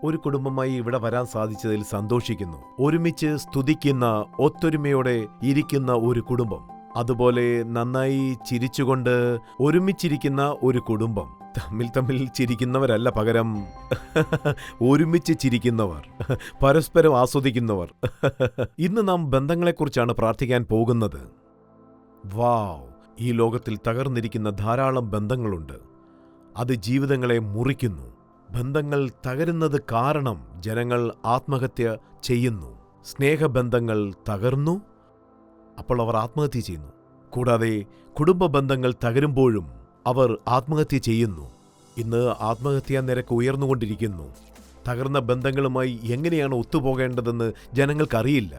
ഒരു കുടുംബമായി ഇവിടെ വരാൻ സാധിച്ചതിൽ സന്തോഷിക്കുന്നു. ഒരുമിച്ച് സ്തുതിക്കുന്ന, ഒത്തൊരുമയോടെ ഇരിക്കുന്ന ഒരു കുടുംബം, അതുപോലെ നന്നായി ചിരിച്ചുകൊണ്ട് ഒരുമിച്ചിരിക്കുന്ന ഒരു കുടുംബം. തമ്മിൽ ചിരിക്കുന്നവരല്ല, പകരം ഒരുമിച്ച് ചിരിക്കുന്നവർ, പരസ്പരം ആസ്വദിക്കുന്നവർ. ഇന്ന് നാം ബന്ധങ്ങളെക്കുറിച്ചാണ് പ്രാർത്ഥിക്കാൻ പോകുന്നത്. വാവ്! ഈ ലോകത്തിൽ തകർന്നിരിക്കുന്ന ധാരാളം ബന്ധങ്ങളുണ്ട്. അത് ജീവിതങ്ങളെ മുറിക്കുന്നു. ബന്ധങ്ങൾ തകരുന്നത് കാരണം ജനങ്ങൾ ആത്മഹത്യ ചെയ്യുന്നു. സ്നേഹബന്ധങ്ങൾ തകർന്നു, അപ്പോൾ അവർ ആത്മഹത്യ ചെയ്യുന്നു. കൂടാതെ കുടുംബ ബന്ധങ്ങൾ തകരുമ്പോഴും അവർ ആത്മഹത്യ ചെയ്യുന്നു. ഇന്ന് ആത്മഹത്യാ നിരക്ക് ഉയർന്നുകൊണ്ടിരിക്കുന്നു. തകർന്ന ബന്ധങ്ങളുമായി എങ്ങനെയാണ് ഒത്തുപോകേണ്ടതെന്ന് ജനങ്ങൾക്കറിയില്ല.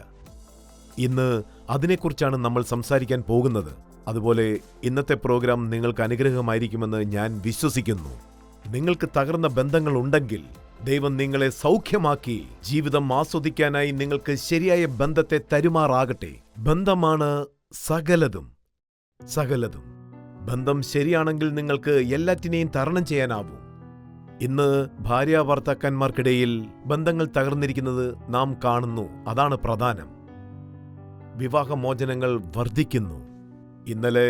ഇന്ന് അതിനെക്കുറിച്ചാണ് നമ്മൾ സംസാരിക്കാൻ പോകുന്നത്. അതുപോലെ ഇന്നത്തെ പ്രോഗ്രാം നിങ്ങൾക്ക് അനുഗ്രഹമായിരിക്കുമെന്ന് ഞാൻ വിശ്വസിക്കുന്നു. നിങ്ങൾക്ക് തകർന്ന ബന്ധങ്ങളുണ്ടെങ്കിൽ ദൈവം നിങ്ങളെ സൗഖ്യമാക്കി ജീവിതം ആസ്വദിക്കാനായി നിങ്ങൾക്ക് ശരിയായ ബന്ധത്തെ തരുമാറാകട്ടെ. ബന്ധമാണ് സകലതും. ബന്ധം ശരിയാണെങ്കിൽ നിങ്ങൾക്ക് എല്ലാറ്റിനെയും തരണം ചെയ്യാനാവും. ഇന്ന് ഭാര്യാഭർത്താക്കന്മാർക്കിടയിൽ ബന്ധങ്ങൾ തകർന്നിരിക്കുന്നത് നാം കാണുന്നു. അതാണ് പ്രധാനം. വിവാഹമോചനങ്ങൾ വർദ്ധിക്കുന്നു. ഇന്നലെ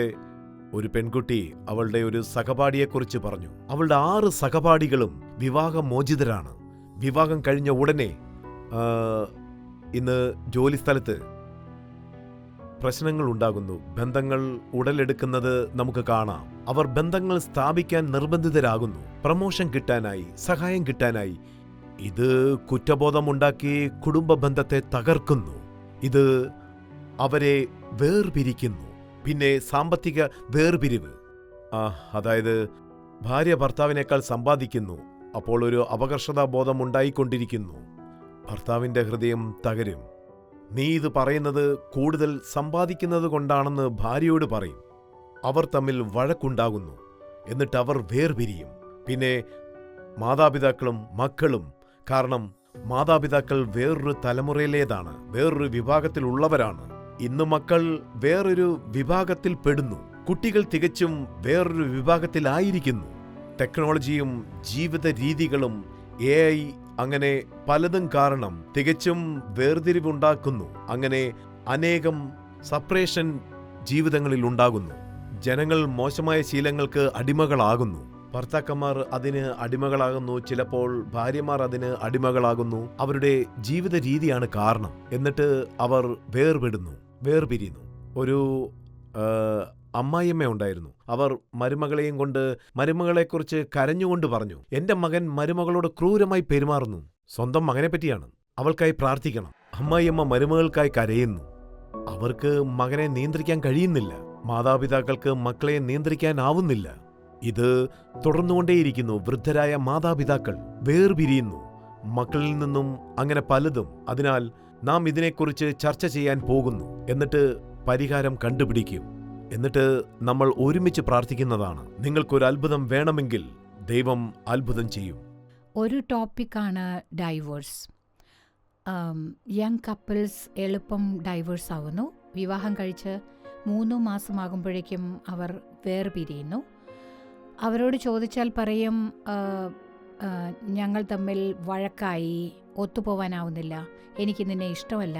ഒരു പെൺകുട്ടി അവളുടെ ഒരു സഹപാഠിയെക്കുറിച്ച് പറഞ്ഞു. അവളുടെ 6 സഹപാഠികളും വിവാഹമോചിതരാണ്. വിവാഹം കഴിഞ്ഞ ഉടനെ ഇന്ന് ജോലിസ്ഥലത്ത് പ്രശ്നങ്ങൾ ഉണ്ടാകുന്നു. ബന്ധങ്ങൾ ഉടലെടുക്കുന്നത് നമുക്ക് കാണാം. അവർ ബന്ധങ്ങൾ സ്ഥാപിക്കാൻ നിർബന്ധിതരാകുന്നു, പ്രമോഷൻ കിട്ടാനായി, സഹായം കിട്ടാനായി. ഇത് കുറ്റബോധമുണ്ടാക്കി കുടുംബ ബന്ധത്തെ തകർക്കുന്നു. ഇത് അവരെ വേർപിരിക്കുന്നു. പിന്നെ സാമ്പത്തിക വേർപിരിവ്. അതായത് ഭാര്യ ഭർത്താവിനേക്കാൾ സമ്പാദിക്കുന്നു. അപ്പോൾ ഒരു അപകർഷതാബോധം ഉണ്ടായിക്കൊണ്ടിരിക്കുന്നു. ഭർത്താവിൻ്റെ ഹൃദയം തകരും. നീ ഇത് പറയുന്നത് കൂടുതൽ സമ്പാദിക്കുന്നത് കൊണ്ടാണെന്ന് ഭാര്യയോട് പറയും. അവർ തമ്മിൽ വഴക്കുണ്ടാകുന്നു. എന്നിട്ട് അവർ വേർപിരിയും. പിന്നെ മാതാപിതാക്കളും മക്കളും. കാരണം മാതാപിതാക്കൾ വേറൊരു തലമുറയിലേതാണ്, വേറൊരു വിഭാഗത്തിലുള്ളവരാണ്. ഇന്ന് മക്കൾ വേറൊരു വിഭാഗത്തിൽ പെടുന്നു. കുട്ടികൾ തികച്ചും വേറൊരു വിഭാഗത്തിലായിരിക്കുന്നു. ടെക്നോളജിയും ജീവിത രീതികളും AI അങ്ങനെ പലതും കാരണം തികച്ചും വേർതിരിവുണ്ടാക്കുന്നു. അങ്ങനെ അനേകം സപ്പറേഷൻ ജീവിതങ്ങളിൽ ഉണ്ടാകുന്നു. ജനങ്ങൾ മോശമായ ശീലങ്ങൾക്ക് അടിമകളാകുന്നു. ഭർത്താക്കന്മാർ അതിന് അടിമകളാകുന്നു. ചിലപ്പോൾ ഭാര്യമാർ അതിന് അടിമകളാകുന്നു. അവരുടെ ജീവിത രീതിയാണ് കാരണം. എന്നിട്ട് അവർ വേർപിരിയുന്നു. ഒരു അമ്മായിയമ്മ ഉണ്ടായിരുന്നു. അവർ മരുമകളെയും കൊണ്ട് മരുമകളെക്കുറിച്ച് കരഞ്ഞുകൊണ്ട് പറഞ്ഞു, എൻ്റെ മകൻ മരുമകളോട് ക്രൂരമായി പെരുമാറുന്നു. സ്വന്തം മകനെ പറ്റിയാണ്. അവൾക്കായി പ്രാർത്ഥിക്കണം. അമ്മായിയമ്മ മരുമകൾക്കായി കരയുന്നു. അവർക്ക് മകനെ നിയന്ത്രിക്കാൻ കഴിയുന്നില്ല. മാതാപിതാക്കൾക്ക് മക്കളെ നിയന്ത്രിക്കാനാവുന്നില്ല. ഇത് തുടർന്നുകൊണ്ടേയിരിക്കുന്നു. വൃദ്ധരായ മാതാപിതാക്കൾ വേർപിരിയുന്നു. മക്കളിൽ നിന്നും അങ്ങനെ പലതും. അതിനാൽ നാം ഇതിനെക്കുറിച്ച് ചർച്ച ചെയ്യാൻ പോകുന്നു. എന്നിട്ട് പരിഹാരം കണ്ടുപിടിക്കും. എന്നിട്ട് നമ്മൾ ഒരുമിച്ച് പ്രാർത്ഥിക്കുന്നതാണ്. നിങ്ങൾക്കൊരു അത്ഭുതം വേണമെങ്കിൽ ദൈവം അത്ഭുതം ചെയ്യും. ഒരു ടോപ്പിക്കാണ് ഡൈവേഴ്സ്. യങ് കപ്പിൾസ് എളുപ്പം ഡൈവേഴ്സ് ആവുന്നു. വിവാഹം കഴിച്ച് 3 മാസമാകുമ്പോഴേക്കും അവർ വേർപിരിയുന്നു. അവരോട് ചോദിച്ചാൽ പറയും, ഞങ്ങൾ തമ്മിൽ വഴക്കായി, ഒത്തുപോവാനാവുന്നില്ല, എനിക്ക് നിന്നെ ഇഷ്ടമല്ല,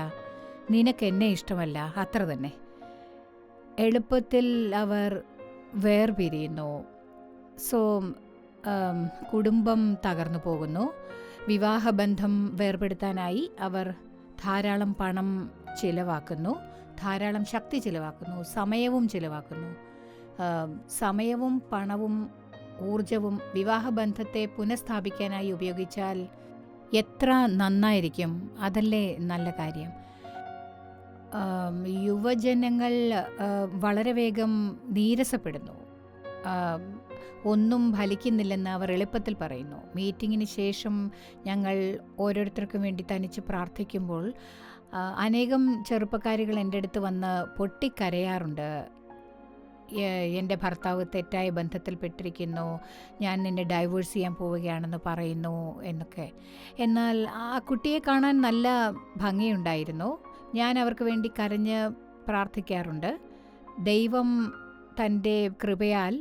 നിനക്ക് എന്നെ ഇഷ്ടമല്ല, അത്ര തന്നെ. എളുപ്പത്തിൽ അവർ വേർപിരിയുന്നു. സോ കുടുംബം തകർന്നു പോകുന്നു. വിവാഹബന്ധം വേർപെടുത്താനായി അവർ ധാരാളം പണം ചിലവാക്കുന്നു, ധാരാളം ശക്തി ചിലവാക്കുന്നു, സമയവും ചിലവാക്കുന്നു. സമയവും പണവും ഊർജവും വിവാഹബന്ധത്തെ പുനഃസ്ഥാപിക്കാനായി ഉപയോഗിച്ചാൽ എത്ര നന്നായിരിക്കും. അതല്ലേ നല്ല കാര്യം. യുവജനങ്ങൾ വളരെ വേഗം നീരസപ്പെടുന്നു. ഒന്നും ഫലിക്കുന്നില്ലെന്ന് അവർ എളുപ്പത്തിൽ പറയുന്നു. മീറ്റിങ്ങിന് ശേഷം ഞങ്ങൾ ഓരോരുത്തർക്കും വേണ്ടി തനിച്ച് പ്രാർത്ഥിക്കുമ്പോൾ അനേകം ചെറുപ്പക്കാരികൾ എൻ്റെ അടുത്ത് വന്ന് പൊട്ടിക്കരയാറുണ്ട്. എൻ്റെ ഭർത്താവ് തെറ്റായ ബന്ധത്തിൽപ്പെട്ടിരിക്കുന്നു, ഞാൻ നിന്നെ ഡൈവേഴ്സ് ചെയ്യാൻ പോവുകയാണെന്ന് പറയുന്നു എന്നൊക്കെ. എന്നാൽ ആ കുട്ടിയെ കാണാൻ നല്ല ഭംഗിയുണ്ടായിരുന്നു. ഞാൻ അവർക്ക് വേണ്ടി കരഞ്ഞ് പ്രാർത്ഥിക്കാറുണ്ട്. ദൈവം തൻ്റെ കൃപയാൽ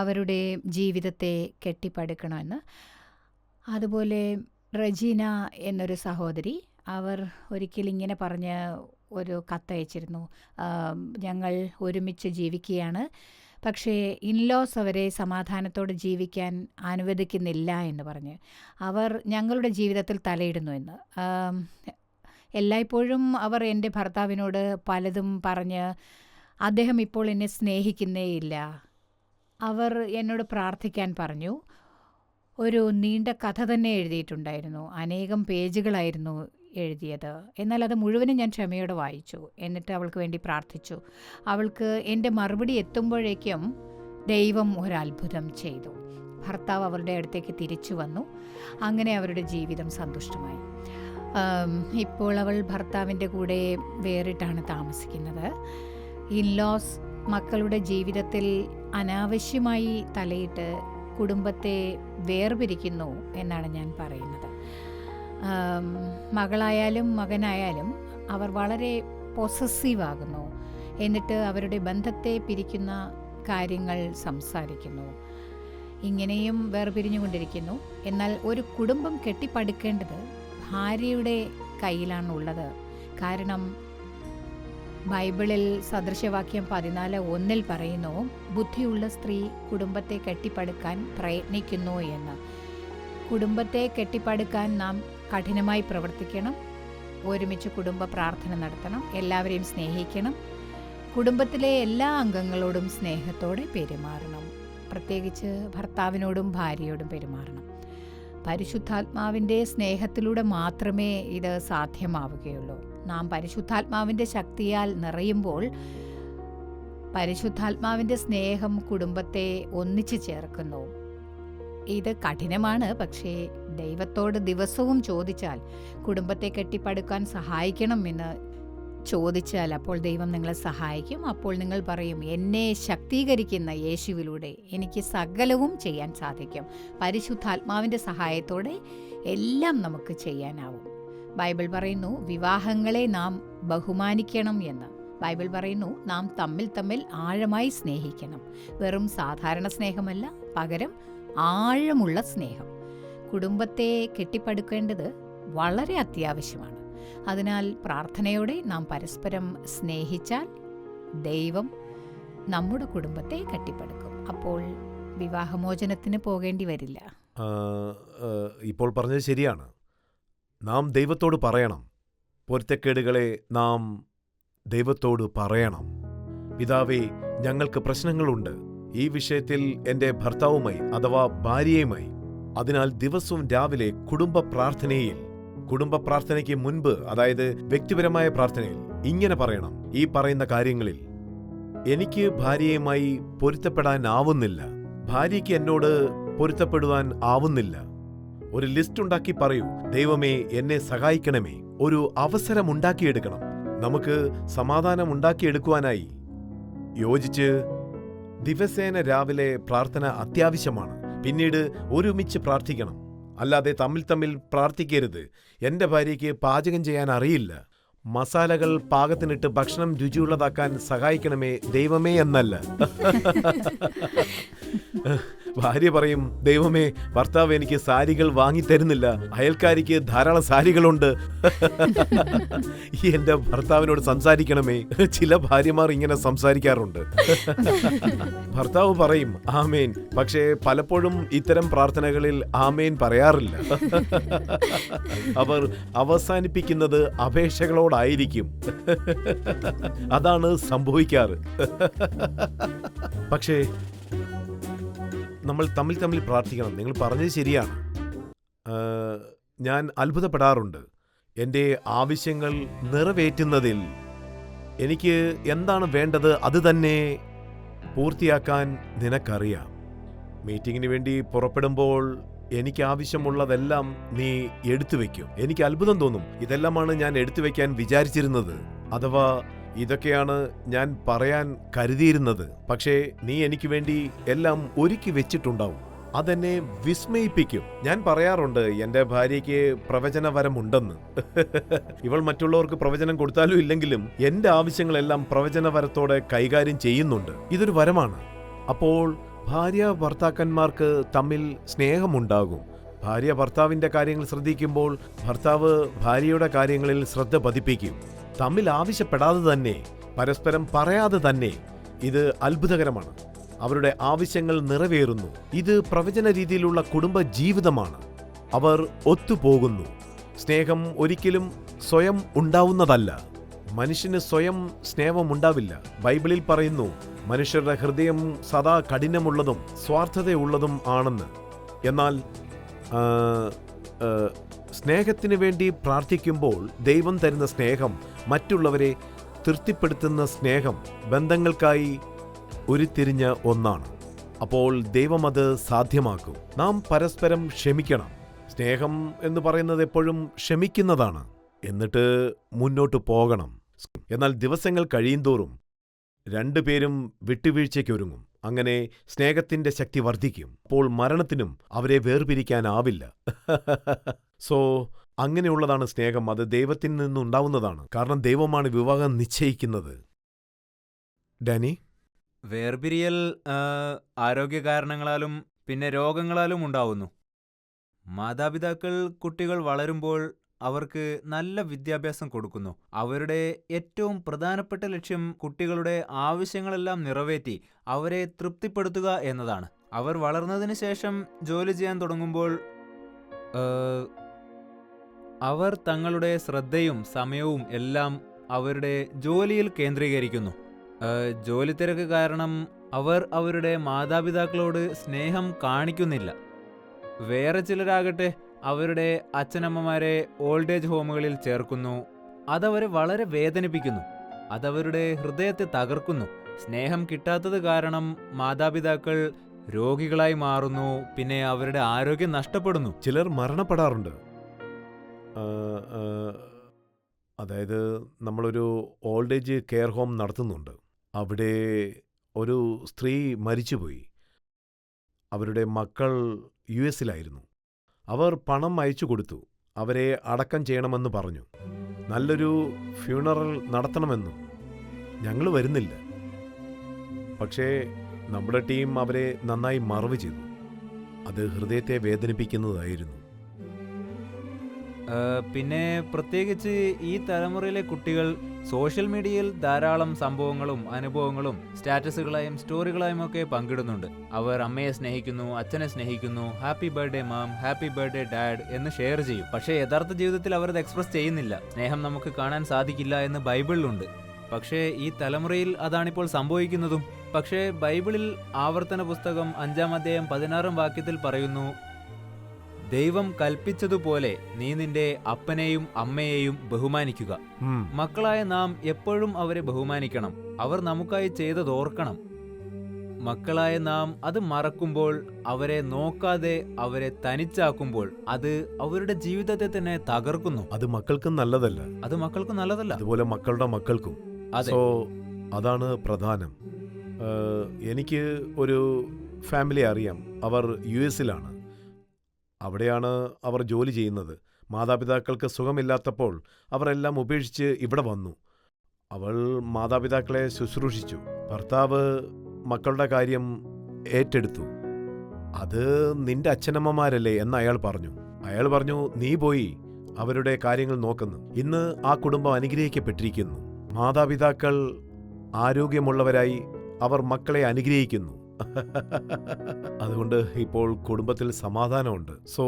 അവരുടെ ജീവിതത്തെ കെട്ടിപ്പടുക്കണമെന്ന്. അതുപോലെ റജീന എന്നൊരു സഹോദരി, അവർ ഒരിക്കൽ ഇങ്ങനെ പറഞ്ഞ് ഒരു കത്തയച്ചിരുന്നു. ഞങ്ങൾ ഒരുമിച്ച് ജീവിക്കുകയാണ്, പക്ഷേ ഇൻലോസ് അവരെ സമാധാനത്തോടെ ജീവിക്കാൻ അനുവദിക്കുന്നില്ല എന്ന് പറഞ്ഞ്. അവർ ഞങ്ങളുടെ ജീവിതത്തിൽ തലയിടുന്നു എന്ന്. എല്ലായ്പ്പോഴും അവർ എൻ്റെ ഭർത്താവിനോട് പലതും പറഞ്ഞ് അദ്ദേഹം ഇപ്പോൾ എന്നെ സ്നേഹിക്കുന്നേയില്ല. അവർ എന്നോട് പ്രാർത്ഥിക്കാൻ പറഞ്ഞു. ഒരു നീണ്ട കഥ തന്നെ എഴുതിയിട്ടുണ്ടായിരുന്നു. അനേകം പേജുകളായിരുന്നു എഴുതിയത്. എന്നാൽ അത് മുഴുവനും ഞാൻ ക്ഷമയോടെ വായിച്ചു. എന്നിട്ട് അവൾക്ക് വേണ്ടി പ്രാർത്ഥിച്ചു. അവൾക്ക് എൻ്റെ മറുപടി എത്തുമ്പോഴേക്കും ദൈവം ഒരത്ഭുതം ചെയ്തു. ഭർത്താവ് അവരുടെ അടുത്തേക്ക് തിരിച്ചു വന്നു. അങ്ങനെ അവരുടെ ജീവിതം സന്തുഷ്ടമായി. ഇപ്പോൾ അവൾ ഭർത്താവിൻ്റെ കൂടെ വേറിട്ടാണ് താമസിക്കുന്നത്. ഇൻലോസ് മക്കളുടെ ജീവിതത്തിൽ അനാവശ്യമായി തലയിട്ട് കുടുംബത്തെ വേർപിരിക്കുന്നു എന്നാണ് ഞാൻ പറയുന്നത്. മകളായാലും മകനായാലും അവർ വളരെ പൊസസീവ് ആകുന്നു. എന്നിട്ട് അവരുടെ ബന്ധത്തെ പിരിക്കുന്ന കാര്യങ്ങൾ സംസാരിക്കുന്നു. ഇങ്ങനെയും വേർപിരിഞ്ഞുകൊണ്ടിരിക്കുന്നു. എന്നാൽ ഒരു കുടുംബം കെട്ടിപ്പടുക്കേണ്ടത് ഭാര്യയുടെ കയ്യിലാണുള്ളത്. കാരണം ബൈബിളിൽ സദൃശവാക്യം 14:1 പറയുന്നു, ബുദ്ധിയുള്ള സ്ത്രീ കുടുംബത്തെ കെട്ടിപ്പടുക്കാൻ പ്രയത്നിക്കുന്നു എന്ന്. കുടുംബത്തെ കെട്ടിപ്പടുക്കാൻ നാം കഠിനമായി പ്രവർത്തിക്കണം. ഒരുമിച്ച് കുടുംബ പ്രാർത്ഥന നടത്തണം. എല്ലാവരെയും സ്നേഹിക്കണം. കുടുംബത്തിലെ എല്ലാ അംഗങ്ങളോടും സ്നേഹത്തോടെ പെരുമാറണം. പ്രത്യേകിച്ച് ഭർത്താവിനോടും ഭാര്യയോടും പെരുമാറണം. പരിശുദ്ധാത്മാവിൻ്റെ സ്നേഹത്തിലൂടെ മാത്രമേ ഇത് സാധ്യമാവുകയുള്ളൂ. നാം പരിശുദ്ധാത്മാവിൻ്റെ ശക്തിയാൽ നിറയുമ്പോൾ പരിശുദ്ധാത്മാവിൻ്റെ സ്നേഹം കുടുംബത്തെ ഒന്നിച്ചു ചേർക്കുന്നു. ഇത് കഠിനമാണ്. പക്ഷേ ദൈവത്തോട് ദിവസവും ചോദിച്ചാൽ, കുടുംബത്തെ കെട്ടിപ്പടുക്കാൻ സഹായിക്കണമെന്ന് ചോദിച്ചാൽ, അപ്പോൾ ദൈവം നിങ്ങളെ സഹായിക്കും. അപ്പോൾ നിങ്ങൾ പറയും, എന്നെ ശക്തീകരിക്കുന്ന യേശുവിലൂടെ എനിക്ക് സകലവും ചെയ്യാൻ സാധിക്കും. പരിശുദ്ധാത്മാവിൻ്റെ സഹായത്തോടെ എല്ലാം നമുക്ക് ചെയ്യാനാവും. ബൈബിൾ പറയുന്നു വിവാഹങ്ങളെ നാം ബഹുമാനിക്കണം എന്ന്. ബൈബിൾ പറയുന്നു നാം തമ്മിൽ ആഴമായി സ്നേഹിക്കണം. വെറും സാധാരണ സ്നേഹമല്ല, പകരം ആഴമുള്ള സ്നേഹം. കുടുംബത്തെ കെട്ടിപ്പടുക്കേണ്ടത് വളരെ അത്യാവശ്യമാണ്. അതിനാൽ പ്രാർത്ഥനയോടെ നാം പരസ്പരം സ്നേഹിച്ചാൽ ദൈവം നമ്മുടെ കുടുംബത്തെ കെട്ടിപ്പടുക്കും. അപ്പോൾ വിവാഹമോചനത്തിന് പോകേണ്ടി വരില്ല. ഇപ്പോൾ പറഞ്ഞത് ശരിയാണ്. നാം ദൈവത്തോട് പറയണം. പൊരുത്തക്കേടുകളെ നാം ദൈവത്തോട് പറയണം. പിതാവേ, ഞങ്ങൾക്ക് പ്രശ്നങ്ങളുണ്ട് ഈ വിഷയത്തിൽ എൻ്റെ ഭർത്താവുമായി അഥവാ ഭാര്യയുമായി. അതിനാൽ ദിവസവും രാവിലെ കുടുംബ പ്രാർത്ഥനയ്ക്ക് മുൻപ്, അതായത് വ്യക്തിപരമായ പ്രാർത്ഥനയിൽ ഇങ്ങനെ പറയണം. ഈ പറയുന്ന കാര്യങ്ങളിൽ എനിക്ക് ഭാര്യയുമായി പൊരുത്തപ്പെടാനാവുന്നില്ല, ഭാര്യയ്ക്ക് എന്നോട് പൊരുത്തപ്പെടുവാൻ ആവുന്നില്ല. ഒരു ലിസ്റ്റ് ഉണ്ടാക്കി പറയൂ, ദൈവമേ എന്നെ സഹായിക്കണമേ. ഒരു അവസരം ഉണ്ടാക്കിയെടുക്കണം. നമുക്ക് സമാധാനം ഉണ്ടാക്കിയെടുക്കുവാനായി യോജിച്ച് ദിവസേന രാവിലെ പ്രാർത്ഥന അത്യാവശ്യമാണ്. പിന്നീട് ഒരുമിച്ച് പ്രാർത്ഥിക്കണം. അല്ലാതെ തമ്മിൽ പ്രാർത്ഥിക്കരുത്. എൻ്റെ ഭാര്യയ്ക്ക് പാചകം ചെയ്യാൻ അറിയില്ല, മസാലകൾ പാകത്തിനിട്ട് ഭക്ഷണം രുചിയുള്ളതാക്കാൻ സഹായിക്കണമേ ദൈവമേ എന്നല്ല. ഭാര്യ പറയും, ദൈവമേ ഭർത്താവ് എനിക്ക് സാരികൾ വാങ്ങിത്തരുന്നില്ല, അയൽക്കാരിക്ക് ധാരാളം സാരികളുണ്ട്. എന്റെ ഭർത്താവിനോട് സംസാരിക്കണമേ. ചില ഭാര്യമാർ ഇങ്ങനെ സംസാരിക്കാറുണ്ട്. ഭർത്താവ് പറയും ആമേൻ, പക്ഷേ പലപ്പോഴും ഇത്തരം പ്രാർത്ഥനകളിൽ ആമേൻ പറയാറില്ല. അവർ അവസാനിപ്പിക്കുന്നത് അപേക്ഷകളോടായിരിക്കും. അതാണ് സംഭവിക്കാറ്. പക്ഷേ നമ്മൾ തമ്മിൽ പ്രാർത്ഥിക്കണം. നിങ്ങൾ പറഞ്ഞത് ശരിയാണ്. ഞാൻ അത്ഭുതപ്പെടാറുണ്ട്. എൻ്റെ ആവശ്യങ്ങൾ നിറവേറ്റുന്നതിൽ എനിക്ക് എന്താണ് വേണ്ടത് അത് തന്നെ പൂർത്തിയാക്കാൻ നിനക്കറിയാം. മീറ്റിങ്ങിന് വേണ്ടി പുറപ്പെടുമ്പോൾ എനിക്ക് ആവശ്യമുള്ളതെല്ലാം നീ എടുത്തു വയ്ക്കും. എനിക്ക് അത്ഭുതം തോന്നും, ഇതെല്ലാമാണ് ഞാൻ എടുത്തു വയ്ക്കാൻ വിചാരിച്ചിരുന്നത്, അഥവാ ഇതൊക്കെയാണ് ഞാൻ പറയാൻ കരുതിയിരുന്നത്. പക്ഷേ നീ എനിക്ക് വേണ്ടി എല്ലാം ഒരുക്കി വെച്ചിട്ടുണ്ടാവും. അതെന്നെ വിസ്മയിപ്പിക്കും. ഞാൻ പറയാറുണ്ട്, എൻ്റെ ഭാര്യയ്ക്ക് പ്രവചനവരമുണ്ടെന്ന്. ഇവൾ മറ്റുള്ളവർക്ക് പ്രവചനം കൊടുത്താലും ഇല്ലെങ്കിലും എൻ്റെ ആവശ്യങ്ങളെല്ലാം പ്രവചനവരത്തോടെ കൈകാര്യം ചെയ്യുന്നുണ്ട്. ഇതൊരു വരമാണ്. അപ്പോൾ ഭാര്യ ഭർത്താക്കന്മാർക്ക് തമ്മിൽ സ്നേഹമുണ്ടാകും, ഭാര്യ ഭർത്താവിൻ്റെ കാര്യങ്ങൾ ശ്രദ്ധിക്കുമ്പോൾ ഭർത്താവ് ഭാര്യയുടെ കാര്യങ്ങളിൽ ശ്രദ്ധ പതിപ്പിക്കും. തമ്മിൽ ആവശ്യപ്പെടാതെ തന്നെ, പരസ്പരം പറയാതെ തന്നെ. ഇത് അത്ഭുതകരമാണ്. അവരുടെ ആവശ്യങ്ങൾ നിറവേറുന്നു. ഇത് പ്രവചന രീതിയിലുള്ള കുടുംബ ജീവിതമാണ്. അവർ ഒത്തുപോകുന്നു. സ്നേഹം ഒരിക്കലും സ്വയം ഉണ്ടാവുന്നതല്ല. മനുഷ്യന് സ്വയം സ്നേഹമുണ്ടാവില്ല. ബൈബിളിൽ പറയുന്നു, മനുഷ്യരുടെ ഹൃദയം സദാ കഠിനമുള്ളതും സ്വാർത്ഥതയുള്ളതും ആണെന്ന്. എന്നാൽ സ്നേഹത്തിന് വേണ്ടി പ്രാർത്ഥിക്കുമ്പോൾ ദൈവം തരുന്ന സ്നേഹം, മറ്റുള്ളവരെ തൃപ്തിപ്പെടുത്തുന്ന സ്നേഹം, ബന്ധങ്ങൾക്കായി ഉരുത്തിരിഞ്ഞ ഒന്നാണ്. അപ്പോൾ ദൈവം അത് സാധ്യമാക്കും. നാം പരസ്പരം ക്ഷമിക്കണം. സ്നേഹം എന്ന് പറയുന്നത് എപ്പോഴും ക്ഷമിക്കുന്നതാണ്. എന്നിട്ട് മുന്നോട്ട് പോകണം. എന്നാൽ ദിവസങ്ങൾ കഴിയുന്തോറും രണ്ടുപേരും വിട്ടുവീഴ്ചയ്ക്കൊരുങ്ങും. അങ്ങനെ സ്നേഹത്തിന്റെ ശക്തി വർദ്ധിക്കും. അപ്പോൾ മരണത്തിനും അവരെ വേർപിരിക്കാനാവില്ല. സോ അങ്ങനെയുള്ളതാണ് സ്നേഹം. അത് ദൈവത്തിൽ നിന്നുണ്ടാവുന്നതാണ്. കാരണം ദൈവമാണ് വിവാഹം നിശ്ചയിക്കുന്നത്. ഡാനി, വേർപിരിയൽ ആരോഗ്യ കാരണങ്ങളാലും പിന്നെ രോഗങ്ങളാലും ഉണ്ടാവുന്നു. മാതാപിതാക്കൾ കുട്ടികൾ വളരുമ്പോൾ അവർക്ക് നല്ല വിദ്യാഭ്യാസം കൊടുക്കുന്നു. അവരുടെ ഏറ്റവും പ്രധാനപ്പെട്ട ലക്ഷ്യം കുട്ടികളുടെ ആവശ്യങ്ങളെല്ലാം നിറവേറ്റി അവരെ തൃപ്തിപ്പെടുത്തുക എന്നതാണ്. അവർ വളർന്നതിന് ശേഷം ജോലി ചെയ്യാൻ തുടങ്ങുമ്പോൾ അവർ തങ്ങളുടെ ശ്രദ്ധയും സമയവും എല്ലാം അവരുടെ ജോലിയിൽ കേന്ദ്രീകരിക്കുന്നു. ജോലി തിരക്ക് കാരണം അവർ അവരുടെ മാതാപിതാക്കളോട് സ്നേഹം കാണിക്കുന്നില്ല. വേറെ ചിലരാകട്ടെ അവരുടെ അച്ഛനമ്മമാരെ ഓൾഡ് ഏജ് ഹോമുകളിൽ ചേർക്കുന്നു. അതവരെ വളരെ വേദനിപ്പിക്കുന്നു. അതവരുടെ ഹൃദയത്തെ തകർക്കുന്നു. സ്നേഹം കിട്ടാത്തത് കാരണം മാതാപിതാക്കൾ രോഗികളായി മാറുന്നു. പിന്നെ അവരുടെ ആരോഗ്യം നഷ്ടപ്പെടുന്നു. ചിലർ മരണപ്പെടാറുണ്ട്. അതായത് നമ്മളൊരു ഓൾഡ് ഏജ് കെയർ ഹോം നടത്തുന്നുണ്ട്. അവിടെ ഒരു സ്ത്രീ മരിച്ചുപോയി. അവരുടെ മക്കൾ US-ലായിരുന്നു. അവർ പണം അയച്ചു കൊടുത്തു. അവരെ അടക്കം ചെയ്യണമെന്ന് പറഞ്ഞു. നല്ലൊരു ഫ്യൂണറൽ നടത്തണമെന്നും. ഞങ്ങൾ വരുന്നില്ല. പക്ഷേ നമ്മുടെ ടീം അവരെ നന്നായി മറവ് ചെയ്തു. അത് ഹൃദയത്തെ വേദനിപ്പിക്കുന്നതായിരുന്നു. പിന്നെ പ്രത്യേകിച്ച് ഈ തലമുറയിലെ കുട്ടികൾ സോഷ്യൽ മീഡിയയിൽ ധാരാളം സംഭവങ്ങളും അനുഭവങ്ങളും സ്റ്റാറ്റസുകളായും സ്റ്റോറികളായും ഒക്കെ പങ്കിടുന്നുണ്ട്. അവർ അമ്മയെ സ്നേഹിക്കുന്നു, അച്ഛനെ സ്നേഹിക്കുന്നു, ഹാപ്പി ബർത്ത്ഡേ മാം, ഹാപ്പി ബർത്ത്ഡേ ഡാഡ് എന്ന് ഷെയർ ചെയ്യും. പക്ഷേ യഥാർത്ഥ ജീവിതത്തിൽ അവർ അത് എക്സ്പ്രസ് ചെയ്യുന്നില്ല. സ്നേഹം നമുക്ക് കാണാൻ സാധിക്കില്ല എന്ന് ബൈബിളിലുണ്ട്. പക്ഷേ ഈ തലമുറയിൽ അതാണിപ്പോൾ സംഭവിക്കുന്നതും. പക്ഷേ ബൈബിളിൽ ആവർത്തന പുസ്തകം 5-ാം അധ്യായം 16-ാം വാക്യത്തിൽ പറയുന്നു, ദൈവം കൽപ്പിച്ചതുപോലെ നീ നിന്റെ അപ്പനെയും അമ്മയെയും ബഹുമാനിക്കുക. മക്കളായ നാം എപ്പോഴും അവരെ ബഹുമാനിക്കണം. അവർ നമുക്കായി ചെയ്തതോർക്കണം. മക്കളായ നാം അത് മറക്കുമ്പോൾ, അവരെ നോക്കാതെ അവരെ തനിച്ചാക്കുമ്പോൾ അത് അവരുടെ ജീവിതത്തെ തന്നെ തകർക്കുന്നു. അത് മക്കൾക്കും നല്ലതല്ല. അതുപോലെ മക്കളുടെ മക്കൾക്കും. സോ അതാണ് പ്രധാനം. എനിക്ക് ഒരു ഫാമിലി അറിയാം. അവർ US-ലാണ്. അവിടെയാണ് അവർ ജോലി ചെയ്യുന്നത്. മാതാപിതാക്കൾക്ക് സുഖമില്ലാത്തപ്പോൾ അവരെല്ലാം ഉപേക്ഷിച്ച് ഇവിടെ വന്നു. അവൾ മാതാപിതാക്കളെ ശുശ്രൂഷിച്ചു. ഭർത്താവ് മക്കളുടെ കാര്യം ഏറ്റെടുത്തു. അത് നിന്റെ അച്ഛനമ്മമാരല്ലേ എന്ന് അയാൾ പറഞ്ഞു, നീ പോയി അവരുടെ കാര്യങ്ങൾ നോക്കുന്നു. ഇന്ന് ആ കുടുംബം അനുഗ്രഹിക്കപ്പെട്ടിരിക്കുന്നു. മാതാപിതാക്കൾ ആരോഗ്യമുള്ളവരായി അവർ മക്കളെ അനുഗ്രഹിക്കുന്നു. അതുകൊണ്ട് ഇപ്പോൾ കുടുംബത്തിൽ സമാധാനമുണ്ട്. സോ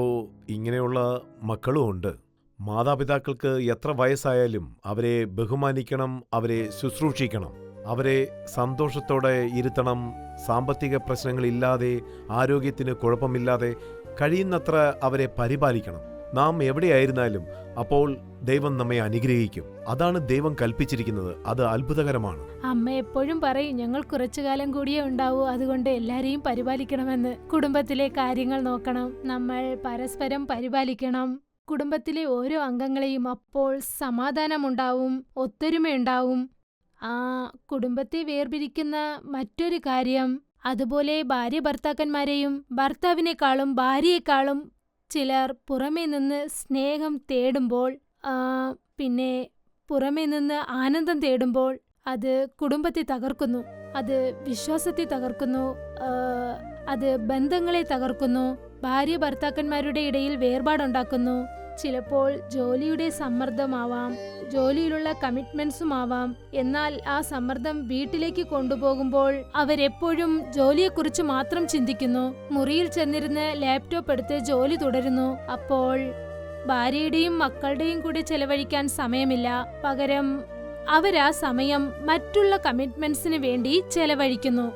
ഇങ്ങനെയുള്ള മക്കളും ഉണ്ട്. മാതാപിതാക്കൾക്ക് എത്ര വയസ്സായാലും അവരെ ബഹുമാനിക്കണം, അവരെ ശുശ്രൂഷിക്കണം, അവരെ സന്തോഷത്തോടെ ഇരുത്തണം. സാമ്പത്തിക പ്രശ്നങ്ങളില്ലാതെ, ആരോഗ്യത്തിന് കുഴപ്പമില്ലാതെ കഴിയുന്നത്ര അവരെ പരിപാലിക്കണം. നാം എവിടെയായിരുന്നാലും അപ്പോൾ ദൈവം നമ്മെ അനുഗ്രഹിക്കും. അതാണ് ദൈവം കൽപ്പിച്ചിരിക്കുന്നത്. അത് അത്ഭുതകരമാണ്. അമ്മ എപ്പോഴും പറയും, ഞങ്ങൾ കുറച്ചു കാലം കൂടിയേ ഉണ്ടാവൂ, അതുകൊണ്ട് എല്ലാരെയും പരിപാലിക്കണമെന്ന്. കുടുംബത്തിലെ കാര്യങ്ങൾ നോക്കണം, നമ്മൾ പരസ്പരം പരിപാലിക്കണം കുടുംബത്തിലെ ഓരോ അംഗങ്ങളെയും. അപ്പോൾ സമാധാനമുണ്ടാവും, ഒത്തൊരുമയുണ്ടാവും. കുടുംബത്തെ വേർപിരിക്കുന്ന മറ്റൊരു കാര്യം, അതുപോലെ ഭാര്യ ഭർത്താക്കന്മാരെയും ഭർത്താവിനേക്കാളും ഭാര്യയെക്കാളും ചിലർ പുറമേ നിന്ന് സ്നേഹം തേടുമ്പോൾ, പിന്നെ പുറമേ നിന്ന് ആനന്ദം തേടുമ്പോൾ അത് കുടുംബത്തെ തകർക്കുന്നു, അത് വിശ്വാസത്തെ തകർക്കുന്നു, അത് ബന്ധങ്ങളെ തകർക്കുന്നു. ഭാര്യ ഭർത്താക്കന്മാരുടെ ഇടയിൽ വേർപാടുണ്ടാക്കുന്നു. ചിലപ്പോൾ ജോലിയുടെ സമ്മർദ്ദമാവാം, ജോലിയിലുള്ള കമ്മിറ്റ്മെന്റ്സും ആവാം. എന്നാൽ ആ സമ്മർദ്ദം വീട്ടിലേക്ക് കൊണ്ടുപോകുമ്പോൾ അവരെപ്പോഴും ജോലിയെക്കുറിച്ച് മാത്രം ചിന്തിക്കുന്നു. മുറിയിൽ ചെന്നിരുന്ന് ലാപ്ടോപ്പ് എടുത്ത് ജോലി തുടരുന്നു. അപ്പോൾ ഭാര്യയുടെയും മക്കളുടെയും കൂടെ ചെലവഴിക്കാൻ സമയമില്ല. പകരം അവരാ സമയം മറ്റുള്ള കമ്മിറ്റ്മെന്റ്സിന് വേണ്ടി ചെലവഴിക്കുന്നു.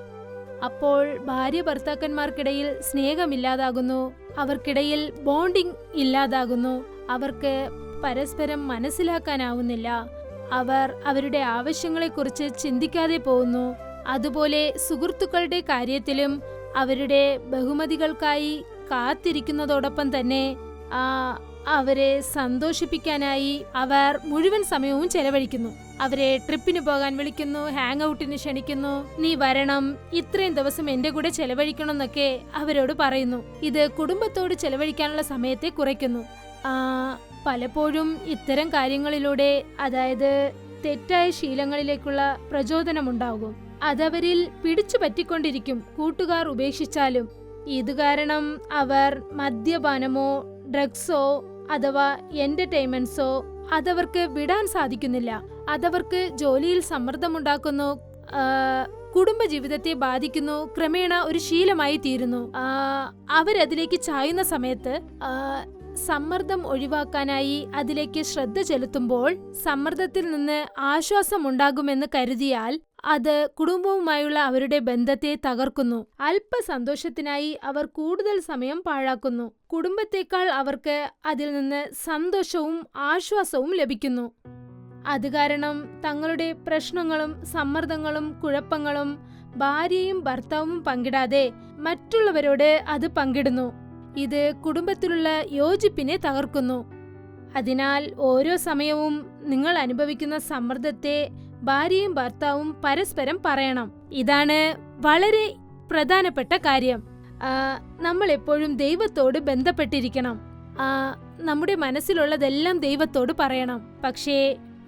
അപ്പോൾ ഭാര്യ ഭർത്താക്കന്മാർക്കിടയിൽ സ്നേഹമില്ലാതാകുന്നു, അവർക്കിടയിൽ ബോണ്ടിങ് ഇല്ലാതാകുന്നു, അവർക്ക് പരസ്പരം മനസ്സിലാക്കാനാവുന്നില്ല, അവർ അവരുടെ ആവശ്യങ്ങളെക്കുറിച്ച് ചിന്തിക്കാതെ പോകുന്നു. അതുപോലെ സുഹൃത്തുക്കളുടെ കാര്യത്തിലും അവരുടെ ബഹുമതികൾക്കായി കാത്തിരിക്കുന്നതോടൊപ്പം തന്നെ അവരെ സന്തോഷിപ്പിക്കാനായി അവർ മുഴുവൻ സമയവും ചെലവഴിക്കുന്നു. അവരെ ട്രിപ്പിന് പോകാൻ വിളിക്കുന്നു, ഹാങ് ഔട്ടിന് ക്ഷണിക്കുന്നു, നീ വരണം, ഇത്രയും ദിവസം എന്റെ കൂടെ ചെലവഴിക്കണം എന്നൊക്കെ അവരോട് പറയുന്നു. ഇത് കുടുംബത്തോട് ചെലവഴിക്കാനുള്ള സമയത്തെ കുറയ്ക്കുന്നു. പലപ്പോഴും ഇത്തരം കാര്യങ്ങളിലൂടെ, അതായത് തെറ്റായ ശീലങ്ങളിലേക്കുള്ള പ്രചോദനമുണ്ടാകും. അതവരിൽ പിടിച്ചു പറ്റിക്കൊണ്ടിരിക്കും, കൂട്ടുകാർ ഉപേക്ഷിച്ചാലും. ഇത് കാരണം അവർ മദ്യപാനമോ ഡ്രഗ്സോ അഥവാ എന്റർടൈൻമെന്റ്സോ അതവർക്ക് വിടാൻ സാധിക്കുന്നില്ല. അതവർക്ക് ജോലിയിൽ സമ്മർദ്ദമുണ്ടാക്കുന്നു, കുടുംബജീവിതത്തെ ബാധിക്കുന്നു, ക്രമേണ ഒരു ശീലമായി തീരുന്നു. അവരതിലേക്ക് ചായുന്ന സമയത്ത് സമ്മർദ്ദം ഒഴിവാക്കാനായി അതിലേക്ക് ശ്രദ്ധ ചെലുത്തുമ്പോൾ സമ്മർദ്ദത്തിൽ നിന്ന് ആശ്വാസം ഉണ്ടാകുമെന്ന് കരുതിയാൽ അത് കുടുംബവുമായുള്ള അവരുടെ ബന്ധത്തെ തകർക്കുന്നു. അല്പ സന്തോഷത്തിനായി അവർ കൂടുതൽ സമയം പാഴാക്കുന്നു. കുടുംബത്തേക്കാൾ അവർക്ക് അതിൽ നിന്ന് സന്തോഷവും ആശ്വാസവും ലഭിക്കുന്നു. അത് കാരണം തങ്ങളുടെ പ്രശ്നങ്ങളും സമ്മർദ്ദങ്ങളും കുഴപ്പങ്ങളും ഭാര്യയും ഭർത്താവും പങ്കിടാതെ മറ്റുള്ളവരോട് അത് പങ്കിടുന്നു. ഇത് കുടുംബത്തിലുള്ള യോജിപ്പിനെ തകർക്കുന്നു. അതിനാൽ ഓരോ സമയവും നിങ്ങൾ അനുഭവിക്കുന്ന സമ്മർദ്ദത്തെ ഭാര്യയും ഭർത്താവും പരസ്പരം പറയണം. ഇതാണ് വളരെ പ്രധാനപ്പെട്ട കാര്യം. നമ്മൾ എപ്പോഴും ദൈവത്തോട് ബന്ധപ്പെട്ടിരിക്കണം. നമ്മുടെ മനസ്സിലുള്ളതെല്ലാം ദൈവത്തോട് പറയണം. പക്ഷേ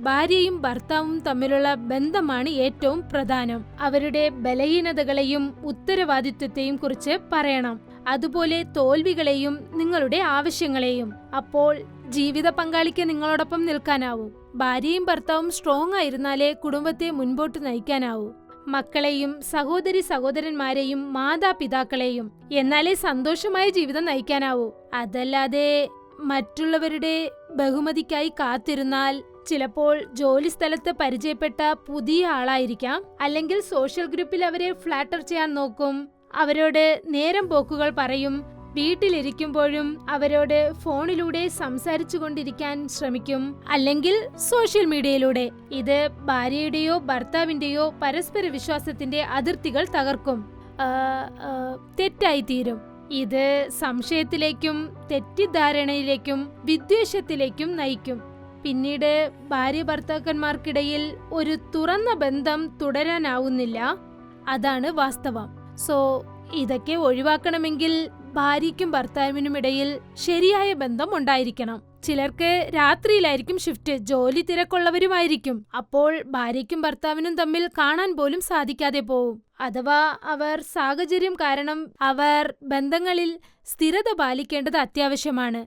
ഭാര്യയും ഭർത്താവും തമ്മിലുള്ള ബന്ധമാണ് ഏറ്റവും പ്രധാനം. അവരുടെ ബലഹീനതകളെയും ഉത്തരവാദിത്വത്തെയും കുറിച്ച് പറയണം. അതുപോലെ തോൽവികളെയും നിങ്ങളുടെ ആവശ്യങ്ങളെയും. അപ്പോൾ ജീവിത പങ്കാളിക്ക് നിങ്ങളോടൊപ്പം നിൽക്കാനാവും. ഭാര്യയും ഭർത്താവും സ്ട്രോങ് ആയിരുന്നാലേ കുടുംബത്തെ മുൻപോട്ട് നയിക്കാനാവൂ. മക്കളെയും സഹോദരി സഹോദരന്മാരെയും മാതാപിതാക്കളെയും. എന്നാലേ സന്തോഷമായ ജീവിതം നയിക്കാനാവൂ. അതല്ലാതെ മറ്റുള്ളവരുടെ ബഹുമതിക്കായി കാത്തിരുന്നാൽ ചിലപ്പോൾ ജോലി സ്ഥലത്ത് പരിചയപ്പെട്ട പുതിയ ആളായിരിക്കാം, അല്ലെങ്കിൽ സോഷ്യൽ ഗ്രൂപ്പിൽ അവരെ ഫ്ലാറ്റർ ചെയ്യാൻ നോക്കും, അവരോട് നേരം പോക്കുകൾ പറയും, വീട്ടിലിരിക്കുമ്പോഴും അവരോട് ഫോണിലൂടെ സംസാരിച്ചു കൊണ്ടിരിക്കാൻ ശ്രമിക്കും, അല്ലെങ്കിൽ സോഷ്യൽ മീഡിയയിലൂടെ. ഇത് ഭാര്യയുടെയോ ഭർത്താവിന്റെയോ പരസ്പര വിശ്വാസത്തിന്റെ അതിർത്തികൾ തകർക്കും, തെറ്റായിത്തീരും. ഇത് സംശയത്തിലേക്കും തെറ്റിദ്ധാരണയിലേക്കും വിദ്വേഷത്തിലേക്കും നയിക്കും. പിന്നീട് ഭാര്യ ഭർത്താക്കന്മാർക്കിടയിൽ ഒരു തുറന്ന ബന്ധം തുടരാനാവുന്നില്ല. അതാണ് വാസ്തവം. സോ ഇതൊക്കെ ഒഴിവാക്കണമെങ്കിൽ ഭാര്യയ്ക്കും ഭർത്താവിനും ഇടയിൽ ശരിയായ ബന്ധം ഉണ്ടായിരിക്കണം. ചിലർക്ക് രാത്രിയിലായിരിക്കും ഷിഫ്റ്റ്, ജോലി തിരക്കുള്ളവരുമായിരിക്കും. അപ്പോൾ ഭാര്യയ്ക്കും ഭർത്താവിനും തമ്മിൽ കാണാൻ പോലും സാധിക്കാതെ പോവും. അഥവാ അവർ സാഹചര്യം കാരണം അവർ ബന്ധങ്ങളിൽ സ്ഥിരത പാലിക്കേണ്ടത് അത്യാവശ്യമാണ്.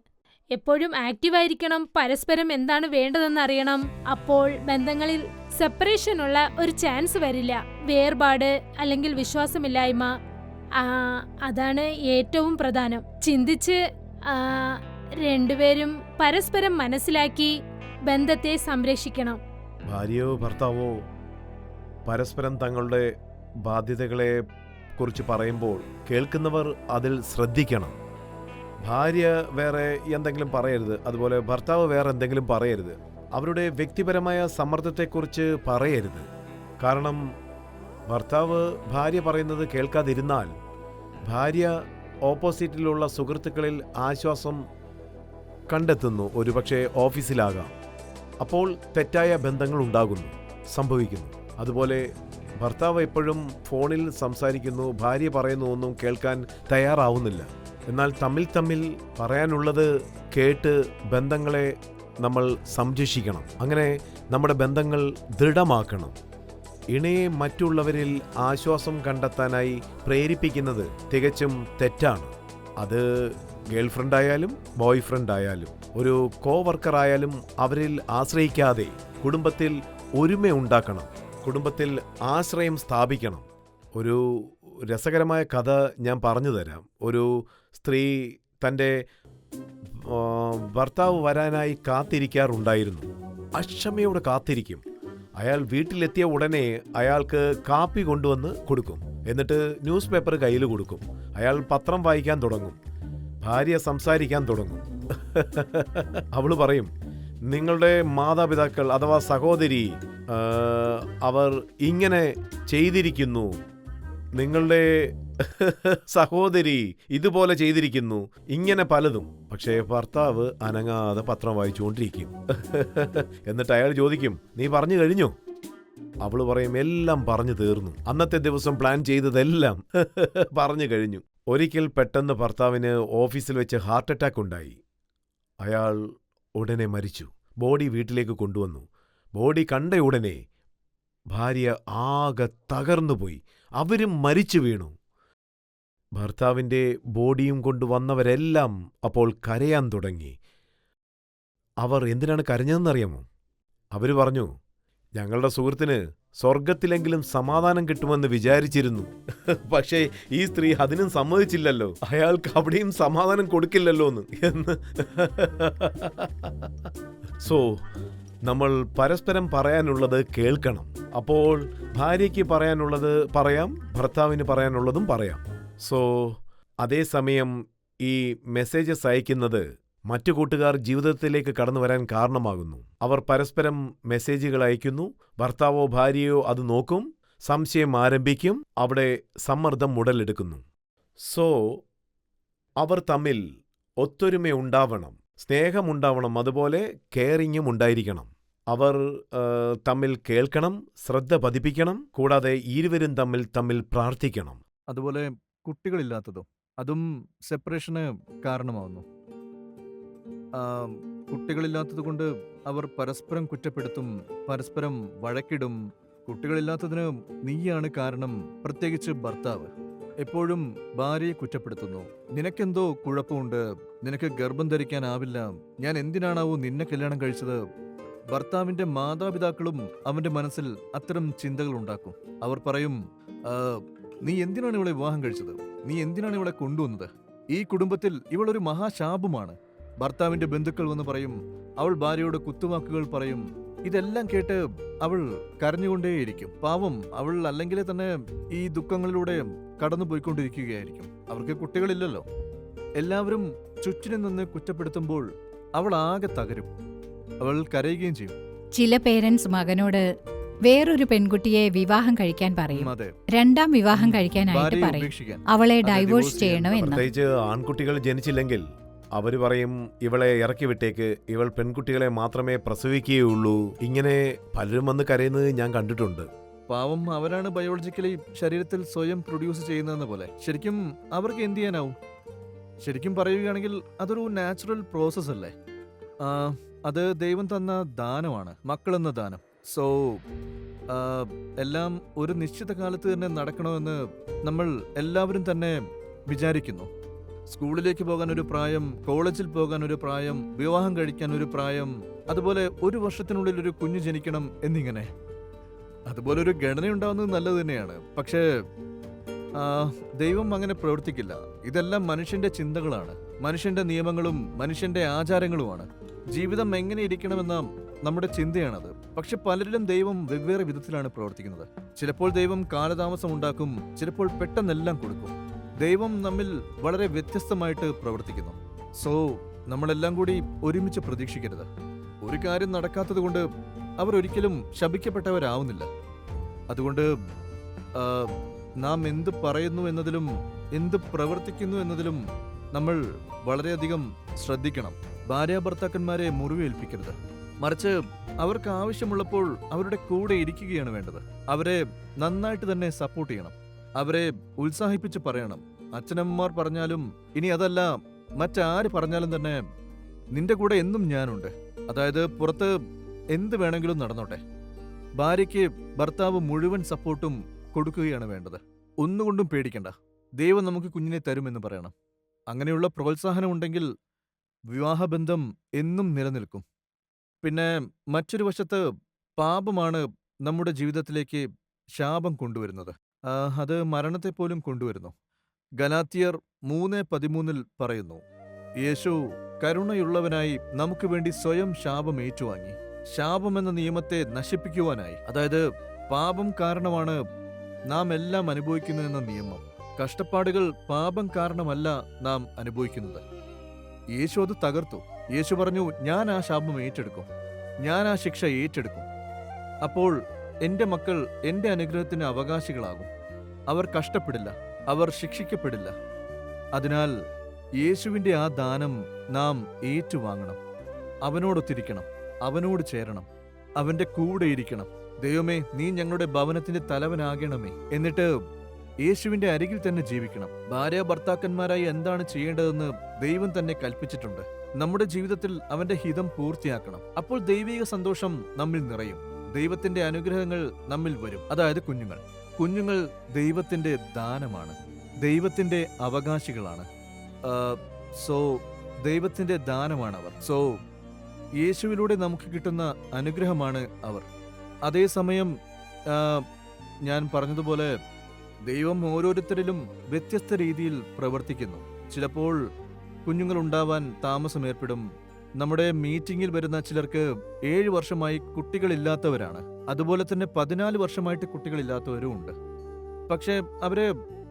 എപ്പോഴും ആക്റ്റീവായിരിക്കണം, പരസ്പരം എന്താണ് വേണ്ടതെന്ന് അറിയണം. അപ്പോൾ ബന്ധങ്ങളിൽ സെപ്പറേഷനുള്ള ഒരു ചാൻസ് വരില്ല. വേർപാട് അല്ലെങ്കിൽ വിശ്വാസമില്ലായ്മ, അതാണ് ഏറ്റവും പ്രധാനം. ചിന്തിച്ച് രണ്ടുപേരും പരസ്പരം മനസ്സിലാക്കി ബന്ധത്തെ സംരക്ഷിക്കണം. ഭാര്യയോ ഭർത്താവോ പരസ്പരം തങ്ങളുടെ ബാധ്യതകളെ കുറിച്ച് പറയുമ്പോൾ കേൾക്കുന്നവർ അതിൽ ശ്രദ്ധിക്കണം. ഭാര്യ വേറെ എന്തെങ്കിലും പറയരുത്, അതുപോലെ ഭർത്താവ് വേറെ എന്തെങ്കിലും പറയരുത്. അവരുടെ വ്യക്തിപരമായ സമ്മർദ്ദത്തെക്കുറിച്ച് പറയരുത്. കാരണം ഭർത്താവ് ഭാര്യ പറയുന്നത് കേൾക്കാതിരുന്നാൽ ഭാര്യ ഓപ്പോസിറ്റിലുള്ള സുഹൃത്തുക്കളിൽ ആശ്വാസം കണ്ടെത്തുന്നു. ഒരുപക്ഷെ ഓഫീസിലാകാം. അപ്പോൾ തെറ്റായ ബന്ധങ്ങൾ സംഭവിക്കുന്നു. അതുപോലെ ഭർത്താവ് എപ്പോഴും ഫോണിൽ സംസാരിക്കുന്നു, ഭാര്യ പറയുന്ന ഒന്നും കേൾക്കാൻ തയ്യാറാവുന്നില്ല. എന്നാൽ തമ്മിൽ പറയാനുള്ളത് കേട്ട് ബന്ധങ്ങളെ നമ്മൾ സംരക്ഷിക്കണം. അങ്ങനെ നമ്മുടെ ബന്ധങ്ങൾ ദൃഢമാക്കണം. ഇണയെ മറ്റുള്ളവരിൽ ആശ്വാസം കണ്ടെത്താനായി പ്രേരിപ്പിക്കുന്നത് തികച്ചും തെറ്റാണ്. അത് ഗേൾ ഫ്രണ്ട് ആയാലും ബോയ് ഫ്രണ്ട് ആയാലും ഒരു കോവർക്കർ ആയാലും അവരിൽ ആശ്രയിക്കാതെ കുടുംബത്തിൽ ഒരുമ ഉണ്ടാക്കണം, കുടുംബത്തിൽ ആശ്രയം സ്ഥാപിക്കണം. ഒരു രസകരമായ കഥ ഞാൻ പറഞ്ഞു തരാം. ഒരു സ്ത്രീ തൻ്റെ ഭർത്താവ് വരാനായി കാത്തിരിക്കാറുണ്ടായിരുന്നു. അക്ഷമയോടെ കാത്തിരിക്കും. അയാൾ വീട്ടിലെത്തിയ ഉടനെ അയാൾക്ക് കാപ്പി കൊണ്ടുവന്ന് കൊടുക്കും. എന്നിട്ട് ന്യൂസ് പേപ്പർ കയ്യിൽ കൊടുക്കും. അയാൾ പത്രം വായിക്കാൻ തുടങ്ങും. ഭാര്യ സംസാരിക്കാൻ തുടങ്ങും. അവള് പറയും, നിങ്ങളുടെ മാതാപിതാക്കൾ അഥവാ സഹോദരി അവർ ഇങ്ങനെ ചെയ്തിരിക്കുന്നു, നിങ്ങളുടെ സഹോദരി ഇതുപോലെ ചെയ്തിരിക്കുന്നു, ഇങ്ങനെ പലതും. പക്ഷേ ഭർത്താവ് അനങ്ങാതെ പത്രം വായിച്ചുകൊണ്ടിരിക്കും. എന്നിട്ട് അയാൾ ചോദിക്കും, നീ പറഞ്ഞു കഴിഞ്ഞോ? അവള് പറയും, എല്ലാം പറഞ്ഞു തീർന്നു, അന്നത്തെ ദിവസം പ്ലാൻ ചെയ്തതെല്ലാം പറഞ്ഞു കഴിഞ്ഞു. ഒരിക്കൽ പെട്ടെന്ന് ഭർത്താവിന് ഓഫീസിൽ വെച്ച് ഹാർട്ട് അറ്റാക്ക് ഉണ്ടായി. അയാൾ ഉടനെ മരിച്ചു. ബോഡി വീട്ടിലേക്ക് കൊണ്ടുവന്നു. ബോഡി കണ്ട ഉടനെ ഭാര്യ ആകെ തകർന്നുപോയി. അവരും മരിച്ചു വീണു. ഭർത്താവിൻ്റെ ബോഡിയും കൊണ്ടുവന്നവരെല്ലാം അപ്പോൾ കരയാൻ തുടങ്ങി. അവർ എന്തിനാണ് കരഞ്ഞതെന്നറിയാമോ? അവർ പറഞ്ഞു, ഞങ്ങളുടെ സുഹൃത്തിന് സ്വർഗത്തിലെങ്കിലും സമാധാനം കിട്ടുമെന്ന് വിചാരിച്ചിരുന്നു. പക്ഷേ ഈ സ്ത്രീ അതിനും സമ്മതിച്ചില്ലല്ലോ, അയാൾക്ക് അവിടെയും സമാധാനം കൊടുക്കില്ലല്ലോ എന്ന്. സോ നമ്മൾ പരസ്പരം പറയാനുള്ളത് കേൾക്കണം. അപ്പോൾ ഭാര്യയ്ക്ക് പറയാനുള്ളത് പറയാം, ഭർത്താവിന് പറയാനുള്ളതും പറയാം. സോ അതേസമയം ഈ മെസ്സേജസ് അയക്കുന്നത് മറ്റു കൂട്ടുകാർ ജീവിതത്തിലേക്ക് കടന്നു വരാൻ കാരണമാകുന്നു. അവർ പരസ്പരം മെസ്സേജുകൾ അയക്കുന്നു. ഭർത്താവോ ഭാര്യയോ അത് നോക്കും, സംശയം ആരംഭിക്കും, അവിടെ സമ്മർദ്ദം ഉടലെടുക്കുന്നു. സോ അവർ തമ്മിൽ ഒത്തൊരുമയുണ്ടാവണം, സ്നേഹമുണ്ടാവണം, അതുപോലെ കെയറിങ്ങും ഉണ്ടായിരിക്കണം. അവർ തമ്മിൽ കേൾക്കണം, ശ്രദ്ധ പതിപ്പിക്കണം, കൂടാതെ ഇരുവരും തമ്മിൽ പ്രാർത്ഥിക്കണം. അതുപോലെ കുട്ടികളില്ലാത്തതും അതും സെപ്പറേഷന് കാരണമാവുന്നു. കുട്ടികളില്ലാത്തത് കൊണ്ട് അവർ പരസ്പരം കുറ്റപ്പെടുത്തും, പരസ്പരം വഴക്കിടും. കുട്ടികളില്ലാത്തതിന് നീയാണ് കാരണം, പ്രത്യേകിച്ച് ഭർത്താവ് എപ്പോഴും ഭാര്യയെ കുറ്റപ്പെടുത്തുന്നു. നിനക്കെന്തോ കുഴപ്പമുണ്ട്, നിനക്ക് ഗർഭം ധരിക്കാനാവില്ല, ഞാൻ എന്തിനാണാവോ നിന്നെ കല്യാണം കഴിച്ചത്. ഭർത്താവിന്റെ മാതാപിതാക്കളും അവന്റെ മനസ്സിൽ അത്തരം ചിന്തകൾ ഉണ്ടാക്കും. അവർ പറയും, നീ എന്തിനാണ് ഇവളെ വിവാഹം കഴിച്ചത്, നീ എന്തിനാണ് ഇവളെ കൊണ്ടുവന്നത്, ഈ കുടുംബത്തിൽ ഇവളൊരു മഹാശാപമാണ്. ഭർത്താവിന്റെ ബന്ധുക്കൾ വന്ന് പറയും, അവൾ ഭാര്യയോട് കുത്തുവാക്കുകൾ പറയും. ഇതെല്ലാം കേട്ട് അവൾ കരഞ്ഞുകൊണ്ടേയിരിക്കും. പാവം, അവൾ അല്ലെങ്കിലേ തന്നെ ഈ ദുഃഖങ്ങളിലൂടെ കടന്നു പോയിക്കൊണ്ടിരിക്കുകയായിരിക്കും. അവർക്ക് കുട്ടികളില്ലല്ലോ. എല്ലാവരും ചുറ്റിനും നിന്ന് കുറ്റപ്പെടുത്തുമ്പോൾ അവൾ ആകെ തകരും, അവൾ കരയുകയും ചെയ്യും. ചില പേരൻസ് മകനോട് വേറൊരു പെൺകുട്ടിയെ വിവാഹം കഴിക്കാൻ പറയും, രണ്ടാം വിവാഹം കഴിക്കാനായിട്ട് പറയും, അവളെ ഡൈവോഴ്സ് ചെയ്യണമെന്ന്. പ്രത്യേകിച്ച് ആൺകുട്ടികൾ ജനിച്ചില്ലെങ്കിൽ അവർ പറയും, ഇവളെ ഇറക്കി വിട്ടേക്ക്, ഇവൾ പെൺകുട്ടികളെ മാത്രമേ പ്രസവിക്കുകയുള്ളൂ. ഇങ്ങനെ പലരും വന്ന് കരയുന്നത് ഞാൻ കണ്ടിട്ടുണ്ട്. പാവം, അവരാണ് ബയോളജിക്കലി ശരീരത്തിൽ സ്വയം പ്രൊഡ്യൂസ് ചെയ്യുന്നതെന്ന പോലെ. ശരിക്കും അവർക്ക് എന്ത് ചെയ്യാനാവും? ശരിക്കും പറയുകയാണെങ്കിൽ അതൊരു നാച്ചുറൽ പ്രോസസ് അല്ലേ? അത് ദൈവം തന്ന ദാനമാണ്, മക്കളെന്ന ദാനം. സോ എല്ലാം ഒരു നിശ്ചിത കാലത്ത് തന്നെ നടക്കണമെന്ന് നമ്മൾ എല്ലാവരും തന്നെ വിചാരിക്കുന്നു. സ്കൂളിലേക്ക് പോകാൻ ഒരു പ്രായം, കോളേജിൽ പോകാൻ ഒരു പ്രായം, വിവാഹം കഴിക്കാൻ ഒരു പ്രായം, അതുപോലെ ഒരു വർഷത്തിനുള്ളിൽ ഒരു കുഞ്ഞ് ജനിക്കണം എന്നിങ്ങനെ. അതുപോലെ ഒരു ഘടനയുണ്ടാവുന്നത് നല്ലത് തന്നെയാണ്. പക്ഷേ ദൈവം അങ്ങനെ പ്രവർത്തിക്കില്ല. ഇതെല്ലാം മനുഷ്യന്റെ ചിന്തകളാണ്, മനുഷ്യന്റെ നിയമങ്ങളും മനുഷ്യന്റെ ആചാരങ്ങളുമാണ്. ജീവിതം എങ്ങനെ ഇരിക്കണമെന്ന നമ്മുടെ ചിന്തയാണത്. പക്ഷെ പലരിലും ദൈവം വെവ്വേറെ വിധത്തിലാണ് പ്രവർത്തിക്കുന്നത്. ചിലപ്പോൾ ദൈവം കാലതാമസം ഉണ്ടാക്കും, ചിലപ്പോൾ പെട്ടെന്നെല്ലാം കൊടുക്കും. ദൈവം നമ്മിൽ വളരെ വ്യത്യസ്തമായിട്ട് പ്രവർത്തിക്കുന്നു. സോ നമ്മളെല്ലാം കൂടി ഒരുമിച്ച് പ്രതീക്ഷിക്കരുത്. ഒരു കാര്യം നടക്കാത്തത് കൊണ്ട് അവർ ഒരിക്കലും ശപിക്കപ്പെട്ടവരാവുന്നില്ല. അതുകൊണ്ട് നാം എന്ത് പറയുന്നു എന്നതിലും എന്ത് പ്രവർത്തിക്കുന്നു എന്നതിലും നമ്മൾ വളരെയധികം ശ്രദ്ധിക്കണം. ഭാര്യാഭർത്താക്കന്മാരെ മുറിവേൽപ്പിക്കരുത്. മറിച്ച് അവർക്ക് ആവശ്യമുള്ളപ്പോൾ അവരുടെ കൂടെ ഇരിക്കുകയാണ് വേണ്ടത്. അവരെ നന്നായിട്ട് തന്നെ സപ്പോർട്ട് ചെയ്യണം, അവരെ ഉത്സാഹിപ്പിച്ച് പറയണം. അച്ഛനമ്മമാർ പറഞ്ഞാലും ഇനി അതല്ല മറ്റാര് പറഞ്ഞാലും തന്നെ നിന്റെ കൂടെ എന്നും ഞാനുണ്ട്. അതായത് പുറത്ത് എന്ത് വേണമെങ്കിലും നടന്നോട്ടെ, ഭാര്യയ്ക്ക് ഭർത്താവ് മുഴുവൻ സപ്പോർട്ടും കൊടുക്കുകയാണ് വേണ്ടത്. ഒന്നുകൊണ്ടും പേടിക്കണ്ട, ദൈവം നമുക്ക് കുഞ്ഞിനെ തരുമെന്ന് പറയണം. അങ്ങനെയുള്ള പ്രോത്സാഹനം ഉണ്ടെങ്കിൽ വിവാഹബന്ധം എന്നും നിലനിൽക്കും. പിന്നെ മറ്റൊരു വശത്ത് പാപമാണ് നമ്മുടെ ജീവിതത്തിലേക്ക് ശാപം കൊണ്ടുവരുന്നത്. അത് മരണത്തെ പോലും കൊണ്ടുവരുന്നു. ഗലാത്യർ 3:13 പറയുന്നു, യേശു കരുണയുള്ളവനായി നമുക്ക് വേണ്ടി സ്വയം ശാപം ഏറ്റുവാങ്ങി. ശാപമെന്ന നിയമത്തെ നശിപ്പിക്കുവാനായി. അതായത് പാപം കാരണമാണ് നാം എല്ലാം അനുഭവിക്കുന്നതെന്ന നിയമം. കഷ്ടപ്പാടുകൾ പാപം കാരണമല്ല നാം അനുഭവിക്കുന്നത്. യേശു അത് തകർത്തു. യേശു പറഞ്ഞു, ഞാൻ ആ ശാപം ഏറ്റെടുക്കും, ഞാൻ ആ ശിക്ഷ ഏറ്റെടുക്കും. അപ്പോൾ എന്റെ മക്കൾ എന്റെ അനുഗ്രഹത്തിന് അവകാശികളാകും. അവർ കഷ്ടപ്പെടില്ല, അവർ ശിക്ഷിക്കപ്പെടില്ല. അതിനാൽ യേശുവിന്റെ ആ ദാനം നാം ഏറ്റുവാങ്ങണം. അവനോടൊത്തിരിക്കണം, അവനോട് ചേരണം, അവന്റെ കൂടെ ഇരിക്കണം. ദൈവമേ, നീ ഞങ്ങളുടെ ഭവനത്തിന്റെ തലവനാകണമേ. എന്നിട്ട് യേശുവിന്റെ അരികിൽ തന്നെ ജീവിക്കണം. ഭാര്യ ഭർത്താക്കന്മാരായി എന്താണ് ചെയ്യേണ്ടതെന്ന് ദൈവം തന്നെ കൽപ്പിച്ചിട്ടുണ്ട്. നമ്മുടെ ജീവിതത്തിൽ അവന്റെ ഹിതം പൂർത്തിയാക്കണം. അപ്പോൾ ദൈവിക സന്തോഷം നമ്മിൽ നിറയും. ദൈവത്തിന്റെ അനുഗ്രഹങ്ങൾ നമ്മിൽ വരും. അതായത് കുഞ്ഞുങ്ങൾ ദൈവത്തിന്റെ ദാനമാണ്, ദൈവത്തിന്റെ അവകാശികളാണ്. ദൈവത്തിന്റെ ദാനമാണവർ. യേശുവിലൂടെ നമുക്ക് കിട്ടുന്ന അനുഗ്രഹമാണ് അവർ. അതേസമയം ഞാൻ പറഞ്ഞതുപോലെ ദൈവം ഓരോരുത്തരിലും വ്യത്യസ്ത രീതിയിൽ പ്രവർത്തിക്കുന്നു. ചിലപ്പോൾ കുഞ്ഞുങ്ങൾ ഉണ്ടാവാൻ താമസമേർപ്പെടും. നമ്മുടെ മീറ്റിംഗിൽ വരുന്ന ചിലർക്ക് 7 വർഷമായി കുട്ടികളില്ലാത്തവരാണ്. അതുപോലെ തന്നെ 14 വർഷമായിട്ട് കുട്ടികളില്ലാത്തവരും ഉണ്ട്. പക്ഷേ അവര്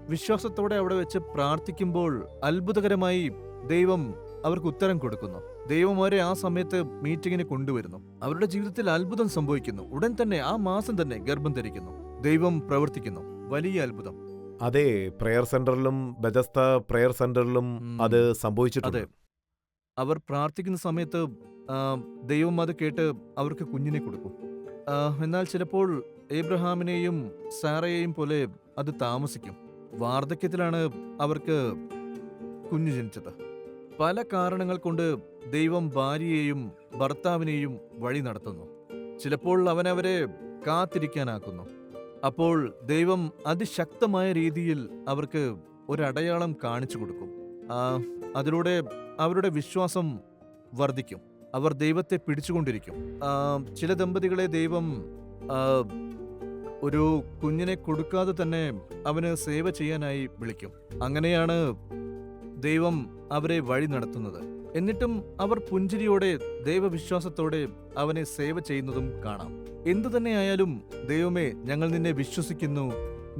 വിശ്വാസത്തോടെ അവിടെ വെച്ച് പ്രാർത്ഥിക്കുമ്പോൾ അത്ഭുതകരമായി ദൈവം അവർക്ക് ഉത്തരം കൊടുക്കുന്നു. ദൈവം അവരെ ആ സമയത്ത് മീറ്റിങ്ങിന് കൊണ്ടുവരുന്നു. അവരുടെ ജീവിതത്തിൽ അത്ഭുതം സംഭവിക്കുന്നു. ഉടൻ തന്നെ ആ മാസം തന്നെ ഗർഭം ധരിക്കുന്നു. ദൈവം പ്രവർത്തിക്കുന്നു. വലിയ അത്ഭുതം. അതെ, പ്രയർ സെന്ററിലും ബെഥസ്ത പ്രയർ സെന്ററിലും അത് സംഭവിച്ചിട്ടുണ്ട്. അതെ, അവർ പ്രാർത്ഥിക്കുന്ന സമയത്ത് ദൈവം അത് കേട്ട് അവർക്ക് കുഞ്ഞിനെ കൊടുക്കും. എന്നാൽ ചിലപ്പോൾ ഏബ്രഹാമിനെയും സാറയെയും പോലെ അത് താമസിക്കും. വാർദ്ധക്യത്തിലാണ് അവർക്ക് കുഞ്ഞു ജനിച്ചത്. പല കാരണങ്ങൾ കൊണ്ട് ദൈവം ഭാര്യയെയും ഭർത്താവിനെയും വഴി നടത്തുന്നു. ചിലപ്പോൾ അവനവരെ കാത്തിരിക്കാനാക്കുന്നു. അപ്പോൾ ദൈവം അതിശക്തമായ രീതിയിൽ അവർക്ക് ഒരടയാളം കാണിച്ചു കൊടുക്കും. അതിലൂടെ അവരുടെ വിശ്വാസം വർദ്ധിക്കും. അവർ ദൈവത്തെ പിടിച്ചുകൊണ്ടിരിക്കും. ചില ദമ്പതികളെ ദൈവം ഒരു കുഞ്ഞിനെ കൊടുക്കാതെ തന്നെ അവന് സേവ ചെയ്യാനായി വിളിക്കും. അങ്ങനെയാണ് ദൈവം അവരെ വഴി നടത്തുന്നത്. എന്നിട്ടും അവർ പുഞ്ചിരിയോടെ ദൈവവിശ്വാസത്തോടെ അവനെ സേവ ചെയ്യുന്നതും കാണാം. എന്തു തന്നെയായാലും ദൈവമേ, ഞങ്ങൾ നിന്നെ വിശ്വസിക്കുന്നു,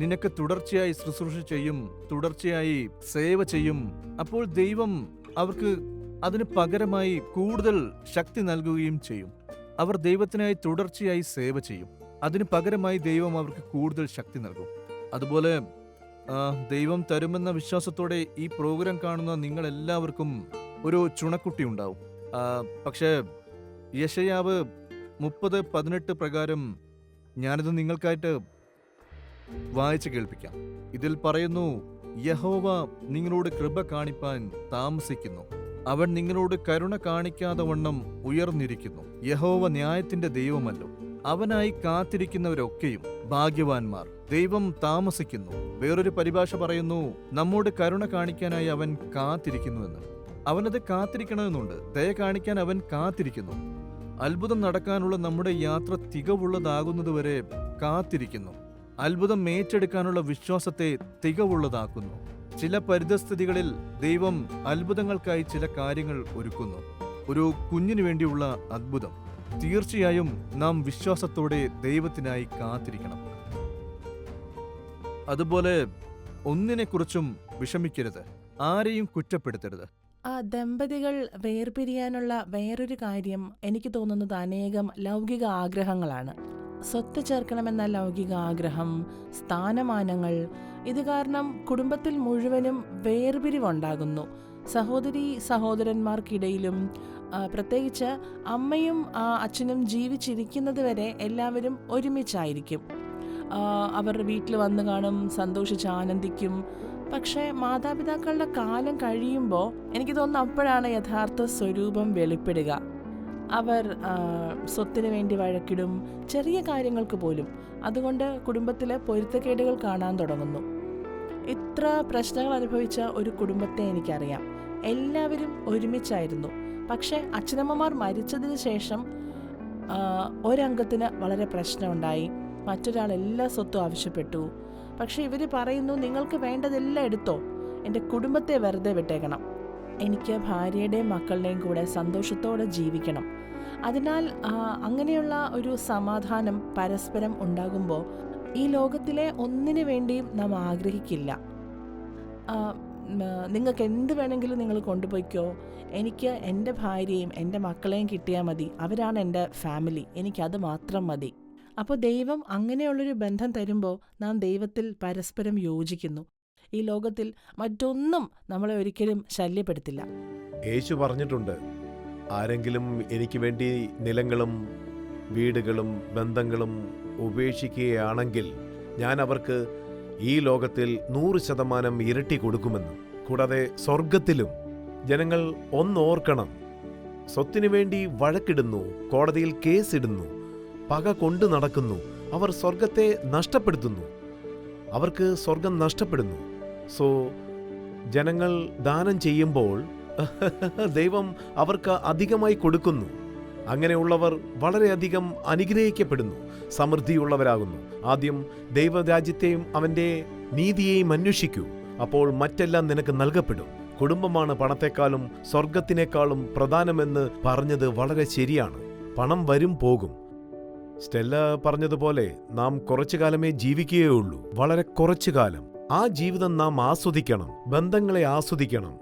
നിനക്ക് തുടർച്ചയായി ശുശ്രൂഷ ചെയ്യും, തുടർച്ചയായി സേവ ചെയ്യും. അപ്പോൾ ദൈവം അവർക്ക് അതിന് പകരമായി കൂടുതൽ ശക്തി നൽകുകയും ചെയ്യും. അവർ ദൈവത്തിനായി തുടർച്ചയായി സേവ ചെയ്യും. അതിന് പകരമായി ദൈവം അവർക്ക് കൂടുതൽ ശക്തി നൽകും. അതുപോലെ ദൈവം തരുമെന്ന വിശ്വാസത്തോടെ ഈ പ്രോഗ്രാം കാണുന്ന നിങ്ങൾ എല്ലാവർക്കും ഒരു ചുണക്കുട്ടി ഉണ്ടാവും. പക്ഷേ യെശയ്യാവ് 30:18 പ്രകാരം ഞാനിത് നിങ്ങൾക്കായിട്ട് വായിച്ചു കേൾപ്പിക്കാം. ഇതിൽ പറയുന്നു, യഹോവ നിങ്ങളോട് കൃപ കാണിപ്പാൻ താമസിക്കുന്നു, അവൻ നിങ്ങളോട് കരുണ കാണിക്കാതെ വണ്ണം ഉയർന്നിരിക്കുന്നു. യഹോവ ന്യായത്തിന്റെ ദൈവമല്ലോ, അവനായി കാത്തിരിക്കുന്നവരൊക്കെയും ഭാഗ്യവാന്മാർ. ദൈവം താമസിക്കുന്നു. വേറൊരു പരിഭാഷ പറയുന്നു, നമ്മോട് കരുണ കാണിക്കാനായി അവൻ കാത്തിരിക്കുന്നുവെന്ന്. അവനത് കാത്തിരിക്കണമെന്നുണ്ട്. ദയ കാണിക്കാൻ അവൻ കാത്തിരിക്കുന്നു. അത്ഭുതം നടക്കാനുള്ള നമ്മുടെ യാത്ര തികവുള്ളതാകുന്നതുവരെ കാത്തിരിക്കുന്നു. അത്ഭുതം ഏറ്റെടുക്കാനുള്ള വിശ്വാസത്തെ തികവുള്ളതാക്കുന്നു. ചില പരിതസ്ഥിതികളിൽ ദൈവം അത്ഭുതങ്ങൾക്കായി ചില കാര്യങ്ങൾ ഒരുക്കുന്നു. ഒരു കുഞ്ഞിനു വേണ്ടിയുള്ള അത്ഭുതം. തീർച്ചയായും നാം വിശ്വാസത്തോടെ ദൈവത്തിനായി കാത്തിരിക്കണം. അതുപോലെ ഒന്നിനെക്കുറിച്ചും വിഷമിക്കരുത്, ആരെയും കുറ്റപ്പെടുത്തരുത്. ദമ്പതികൾ വേർപിരിയാനുള്ള വേറൊരു കാര്യം എനിക്ക് തോന്നുന്നത് അനേകം ലൗകിക ആഗ്രഹങ്ങളാണ്. സ്വത്ത് ചേർക്കണമെന്ന ലൗകിക ആഗ്രഹം, സ്ഥാനമാനങ്ങൾ, ഇത് കാരണം കുടുംബത്തിൽ മുഴുവനും വേർപിരിവുണ്ടാകുന്നു. സഹോദരീ സഹോദരന്മാർക്കിടയിലും പ്രത്യേകിച്ച് അമ്മയും അച്ഛനും ജീവിച്ചിരിക്കുന്നത് വരെ എല്ലാവരും ഒരുമിച്ചായിരിക്കും. അവർ വീട്ടിൽ വന്നു കാണും, സന്തോഷിച്ച് ആനന്ദിക്കും. പക്ഷേ മാതാപിതാക്കളുടെ കാലം കഴിയുമ്പോൾ എനിക്ക് തോന്നുന്നു അപ്പോഴാണ് യഥാർത്ഥ സ്വരൂപം വെളിപ്പെടുക. അവർ സ്വത്തിന് വേണ്ടി വഴക്കിടും, ചെറിയ കാര്യങ്ങൾക്ക് പോലും. അതുകൊണ്ട് കുടുംബത്തിലെ പൊരുത്തക്കേടുകൾ കാണാൻ തുടങ്ങുന്നു. ഇത്ര പ്രശ്നങ്ങൾ അനുഭവിച്ച ഒരു കുടുംബത്തെ എനിക്കറിയാം. എല്ലാവരും ഒരുമിച്ചായിരുന്നു. പക്ഷേ അച്ഛനമ്മമാർ മരിച്ചതിന് ശേഷം ഒരംഗത്തിന് വളരെ പ്രശ്നമുണ്ടായി. മറ്റൊരാൾ എല്ലാ സ്വത്തും ആവശ്യപ്പെട്ടു. പക്ഷേ ഇവർ പറയുന്നു, നിങ്ങൾക്ക് വേണ്ടതെല്ലാം എടുത്തോ, എൻ്റെ കുടുംബത്തെ വെറുതെ വിട്ടേക്കണം, എനിക്ക് ഭാര്യയുടെയും മക്കളുടെയും കൂടെ സന്തോഷത്തോടെ ജീവിക്കണം. അതിനാൽ അങ്ങനെയുള്ള ഒരു സമാധാനം പരസ്പരം ഉണ്ടാകുമ്പോൾ ഈ ലോകത്തിലെ ഒന്നിനു വേണ്ടിയും നാം ആഗ്രഹിക്കില്ല. നിങ്ങൾക്ക് എന്ത് വേണമെങ്കിലും നിങ്ങൾ കൊണ്ടുപോയിക്കോ, എനിക്ക് എൻ്റെ ഭാര്യയും എൻ്റെ മക്കളെയും കിട്ടിയാൽ മതി, അവരാണ് എൻ്റെ ഫാമിലി, എനിക്കത് മാത്രം മതി. അപ്പോൾ ദൈവം അങ്ങനെയുള്ളൊരു ബന്ധം തരുമ്പോൾ നാം ദൈവത്തിൽ പരസ്പരം യോജിക്കുന്നു. ഈ ലോകത്തിൽ മറ്റൊന്നും നമ്മളെ ഒരിക്കലും ശല്യപ്പെടുത്തില്ല. യേശു പറഞ്ഞിട്ടുണ്ട്, ആരെങ്കിലും എനിക്ക് വേണ്ടി നിലങ്ങളും വീടുകളും ബന്ധങ്ങളും ഉപേക്ഷിക്കുകയാണെങ്കിൽ ഞാൻ അവർക്ക് ഈ ലോകത്തിൽ 100% ഇരട്ടി കൊടുക്കുമെന്ന്. കൂടാതെ സ്വർഗത്തിലും ജനങ്ങൾ ഒന്നോർക്കണം, സ്വത്തിനു വേണ്ടി വഴക്കിടുന്നു, കോടതിയിൽ കേസിടുന്നു, പക കൊണ്ടു നടക്കുന്നു, അവർ സ്വർഗത്തെ നഷ്ടപ്പെടുത്തുന്നു, അവർക്ക് സ്വർഗം നഷ്ടപ്പെടുന്നു. സോ ജനങ്ങൾ ദാനം ചെയ്യുമ്പോൾ ദൈവം അവർക്ക് അധികമായി കൊടുക്കുന്നു. അങ്ങനെയുള്ളവർ വളരെയധികം അനുഗ്രഹിക്കപ്പെടുന്നു, സമൃദ്ധിയുള്ളവരാകുന്നു. ആദ്യം ദൈവരാജ്യത്തെയും അവൻ്റെ നീതിയെയും അന്വേഷിക്കൂ, അപ്പോൾ മറ്റെല്ലാം നിനക്ക് നൽകപ്പെടും. കുടുംബമാണ് പണത്തെക്കാളും സ്വർഗത്തിനേക്കാളും പ്രധാനമെന്ന് പറഞ്ഞത് വളരെ ശരിയാണ്. പണം വരും പോകും. സ്റ്റെല്ല പറഞ്ഞതുപോലെ നാം കുറച്ചു കാലമേ ജീവിക്കുകയുള്ളൂ, വളരെ കുറച്ചു കാലം. ആ ജീവിതം നാം ആസ്വദിക്കണം, ബന്ധങ്ങളെ ആസ്വദിക്കണം.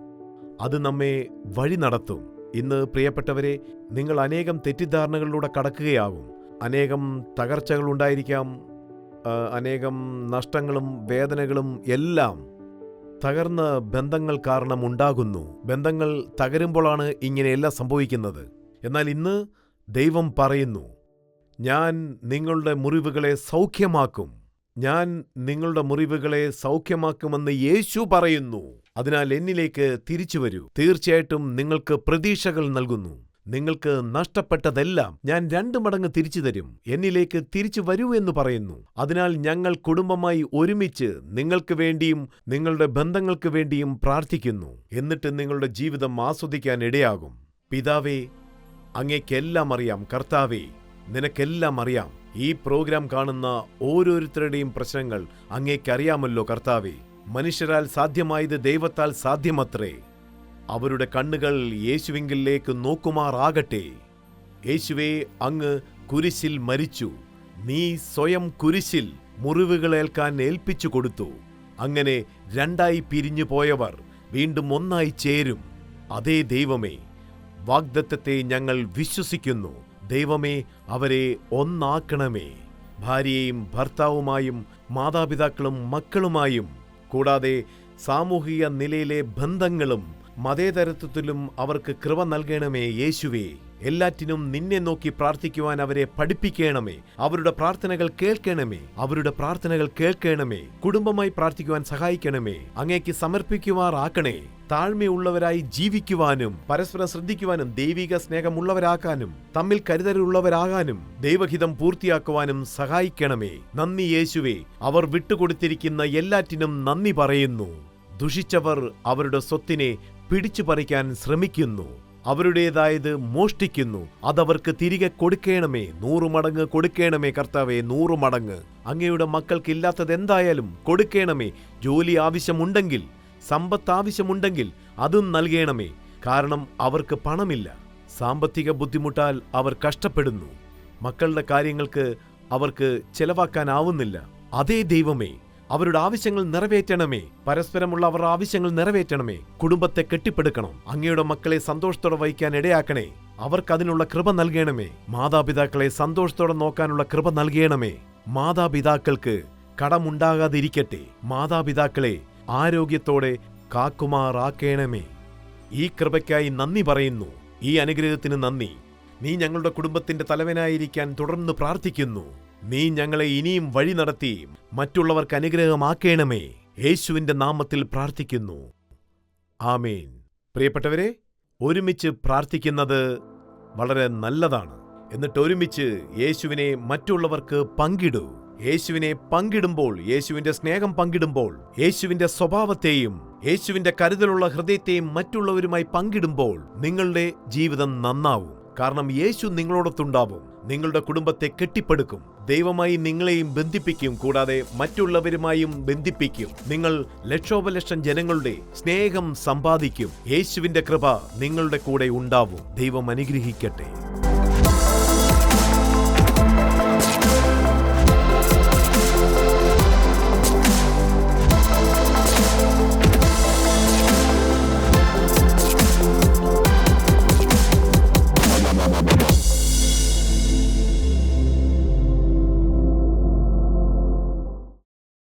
അത് നമ്മെ വഴി നടത്തും. ഇന്ന് പ്രിയപ്പെട്ടവരെ, നിങ്ങൾ അനേകം തെറ്റിദ്ധാരണകളിലൂടെ കടക്കുകയാകും. അനേകം തകർച്ചകളുണ്ടായിരിക്കാം, അനേകം നഷ്ടങ്ങളും വേദനകളും എല്ലാം തകർന്ന ബന്ധങ്ങൾ കാരണം ഉണ്ടാകുന്നു. ബന്ധങ്ങൾ തകരുമ്പോഴാണ് ഇങ്ങനെയെല്ലാം സംഭവിക്കുന്നത്. എന്നാൽ ഇന്ന് ദൈവം പറയുന്നു, ഞാൻ നിങ്ങളുടെ മുറിവുകളെ സൗഖ്യമാക്കും, ഞാൻ നിങ്ങളുടെ മുറിവുകളെ സൗഖ്യമാക്കുമെന്ന് യേശു പറയുന്നു. അതിനാൽ എന്നിലേക്ക് തിരിച്ചു വരൂ. തീർച്ചയായിട്ടും നിങ്ങൾക്ക് പ്രതീക്ഷകൾ നൽകുന്നു. നിങ്ങൾക്ക് നഷ്ടപ്പെട്ടതെല്ലാം ഞാൻ 2 മടങ്ങ് തിരിച്ചു തരും. എന്നിലേക്ക് തിരിച്ചു വരൂ എന്ന് പറയുന്നു. അതിനാൽ ഞങ്ങൾ കുടുംബമായി ഒരുമിച്ച് നിങ്ങൾക്ക് വേണ്ടിയും നിങ്ങളുടെ ബന്ധങ്ങൾക്ക് വേണ്ടിയും പ്രാർത്ഥിക്കുന്നു. എന്നിട്ട് നിങ്ങളുടെ ജീവിതം ആസ്വദിക്കാൻ ഇടയാകും. പിതാവേ, അങ്ങേക്കെല്ലാം അറിയാം. കർത്താവേ, നിനക്കെല്ലാം അറിയാം. ഈ പ്രോഗ്രാം കാണുന്ന ഓരോരുത്തരുടെയും പ്രശ്നങ്ങൾ അങ്ങേക്കറിയാമല്ലോ കർത്താവേ. മനുഷ്യരാൽ സാധ്യമായത് ദൈവത്താൽ സാധ്യമത്രേ. അവരുടെ കണ്ണുകൾ യേശുവിങ്കിലേക്ക് നോക്കുമാറാകട്ടെ. യേശുവേ, അങ്ങ് കുരിശിൽ മരിച്ചു. നീ സ്വയം കുരിശിൽ മുറിവുകളേൽക്കാൻ ഏൽപ്പിച്ചു കൊടുത്തു. അങ്ങനെ 2 പിരിഞ്ഞു പോയവർ വീണ്ടും ഒന്നായി ചേരും. അതേ ദൈവമേ, വാഗ്ദത്തത്തെ ഞങ്ങൾ വിശ്വസിക്കുന്നു. ദൈവമേ, അവരെ ഒന്നാക്കണമേ. ഭാര്യയെയും ഭർത്താവുമായും മാതാപിതാക്കളും മക്കളുമായും കൂടാതെ സാമൂഹിക നിലയിലെ ബന്ധങ്ങളും മതേതരത്വത്തിലും അവർക്ക് കൃപ നൽകണമേ യേശുവേ. എല്ലാറ്റിനും നിന്നെ നോക്കി പ്രാർത്ഥിക്കുവാൻ അവരെ പഠിപ്പിക്കണമേ. അവരുടെ പ്രാർത്ഥനകൾ കേൾക്കണമേ. കുടുംബമായി പ്രാർത്ഥിക്കുവാൻ സഹായിക്കണമേ. അങ്ങേക്ക് സമർപ്പിക്കുവാറാക്കണേ. താഴ്മയുള്ളവരായി ജീവിക്കുവാനും പരസ്പരം ശ്രദ്ധിക്കുവാനും ദൈവിക സ്നേഹമുള്ളവരാക്കാനും തമ്മിൽ കരുതലുള്ളവരാകാനും ദൈവഹിതം പൂർത്തിയാക്കുവാനും സഹായിക്കണമേ. നന്ദി യേശുവേ. അവർ വിട്ടുകൊടുത്തിരിക്കുന്ന എല്ലാറ്റിനും നന്ദി പറയുന്നു. ദുഷിച്ചവർ അവരുടെ സ്വത്തിനെ പിടിച്ചു പറിക്കാൻ ശ്രമിക്കുന്നു. അവരുടേതായത് മോഷ്ടിക്കുന്നു. അതവർക്ക് തിരികെ കൊടുക്കണമേ. 100 മടങ്ങ് കൊടുക്കണമേ കർത്താവേ, 100 മടങ്ങ്. അങ്ങയുടെ മക്കൾക്കില്ലാത്തത് എന്തായാലും കൊടുക്കണമേ. ജോലി ആവശ്യമുണ്ടെങ്കിൽ, സമ്പത്ത് ആവശ്യമുണ്ടെങ്കിൽ അതും നൽകണമേ. കാരണം അവർക്ക് പണമില്ല. സാമ്പത്തിക ബുദ്ധിമുട്ടാൽ അവർ കഷ്ടപ്പെടുന്നു. മക്കളുടെ കാര്യങ്ങൾക്ക് അവർക്ക് ചെലവാക്കാനാവുന്നില്ല. അതേ ദൈവമേ, അവരുടെ ആവശ്യങ്ങൾ നിറവേറ്റണമേ. പരസ്പരമുള്ള അവരുടെ ആവശ്യങ്ങൾ നിറവേറ്റണമേ. കുടുംബത്തെ കെട്ടിപ്പടുക്കണം. അങ്ങയുടെ മക്കളെ സന്തോഷത്തോടെ വഹിക്കാൻ ഇടയാക്കണേ. അവർക്കതിനുള്ള കൃപ നൽകണമേ. മാതാപിതാക്കളെ സന്തോഷത്തോടെ നോക്കാനുള്ള കൃപ നൽകണമേ. മാതാപിതാക്കൾക്ക് കടമുണ്ടാകാതിരിക്കട്ടെ. മാതാപിതാക്കളെ ആരോഗ്യത്തോടെ കാക്കുമാറാക്കണമേ. ഈ കൃപയ്ക്കായി നന്ദി പറയുന്നു. ഈ അനുഗ്രഹത്തിന് നന്ദി. നീ ഞങ്ങളുടെ കുടുംബത്തിന്റെ തലവനായിരിക്കാൻ തുടർന്ന് പ്രാർത്ഥിക്കുന്നു. നീ ഞങ്ങളെ ഇനിയും വഴി നടത്തി മറ്റുള്ളവർക്ക് അനുഗ്രഹമാക്കണമേ. യേശുവിന്റെ നാമത്തിൽ പ്രാർത്ഥിക്കുന്നു. ആമേൻ. പ്രിയപ്പെട്ടവരെ, ഒരുമിച്ച് പ്രാർത്ഥിക്കുന്നത് വളരെ നല്ലതാണ്. എന്നിട്ട് ഒരുമിച്ച് യേശുവിനെ മറ്റുള്ളവർക്ക് പങ്കിടൂ. യേശുവിനെ പങ്കിടുമ്പോൾ, യേശുവിന്റെ സ്നേഹം പങ്കിടുമ്പോൾ, യേശുവിന്റെ സ്വഭാവത്തെയും യേശുവിന്റെ കരുതലുള്ള ഹൃദയത്തെയും മറ്റുള്ളവരുമായി പങ്കിടുമ്പോൾ നിങ്ങളുടെ ജീവിതം നന്നാവും. കാരണം യേശു നിങ്ങളോടൊത്തുണ്ടാവും. നിങ്ങളുടെ കുടുംബത്തെ കെട്ടിപ്പടുക്കും. ദൈവമായി നിങ്ങളെയും ബന്ധിപ്പിക്കും. കൂടാതെ മറ്റുള്ളവരുമായും ബന്ധിപ്പിക്കും. നിങ്ങൾ ലക്ഷോപലക്ഷം ജനങ്ങളുടെ സ്നേഹം സമ്പാദിക്കും. യേശുവിന്റെ കൃപ നിങ്ങളുടെ കൂടെ ഉണ്ടാവും. ദൈവം അനുഗ്രഹിക്കട്ടെ.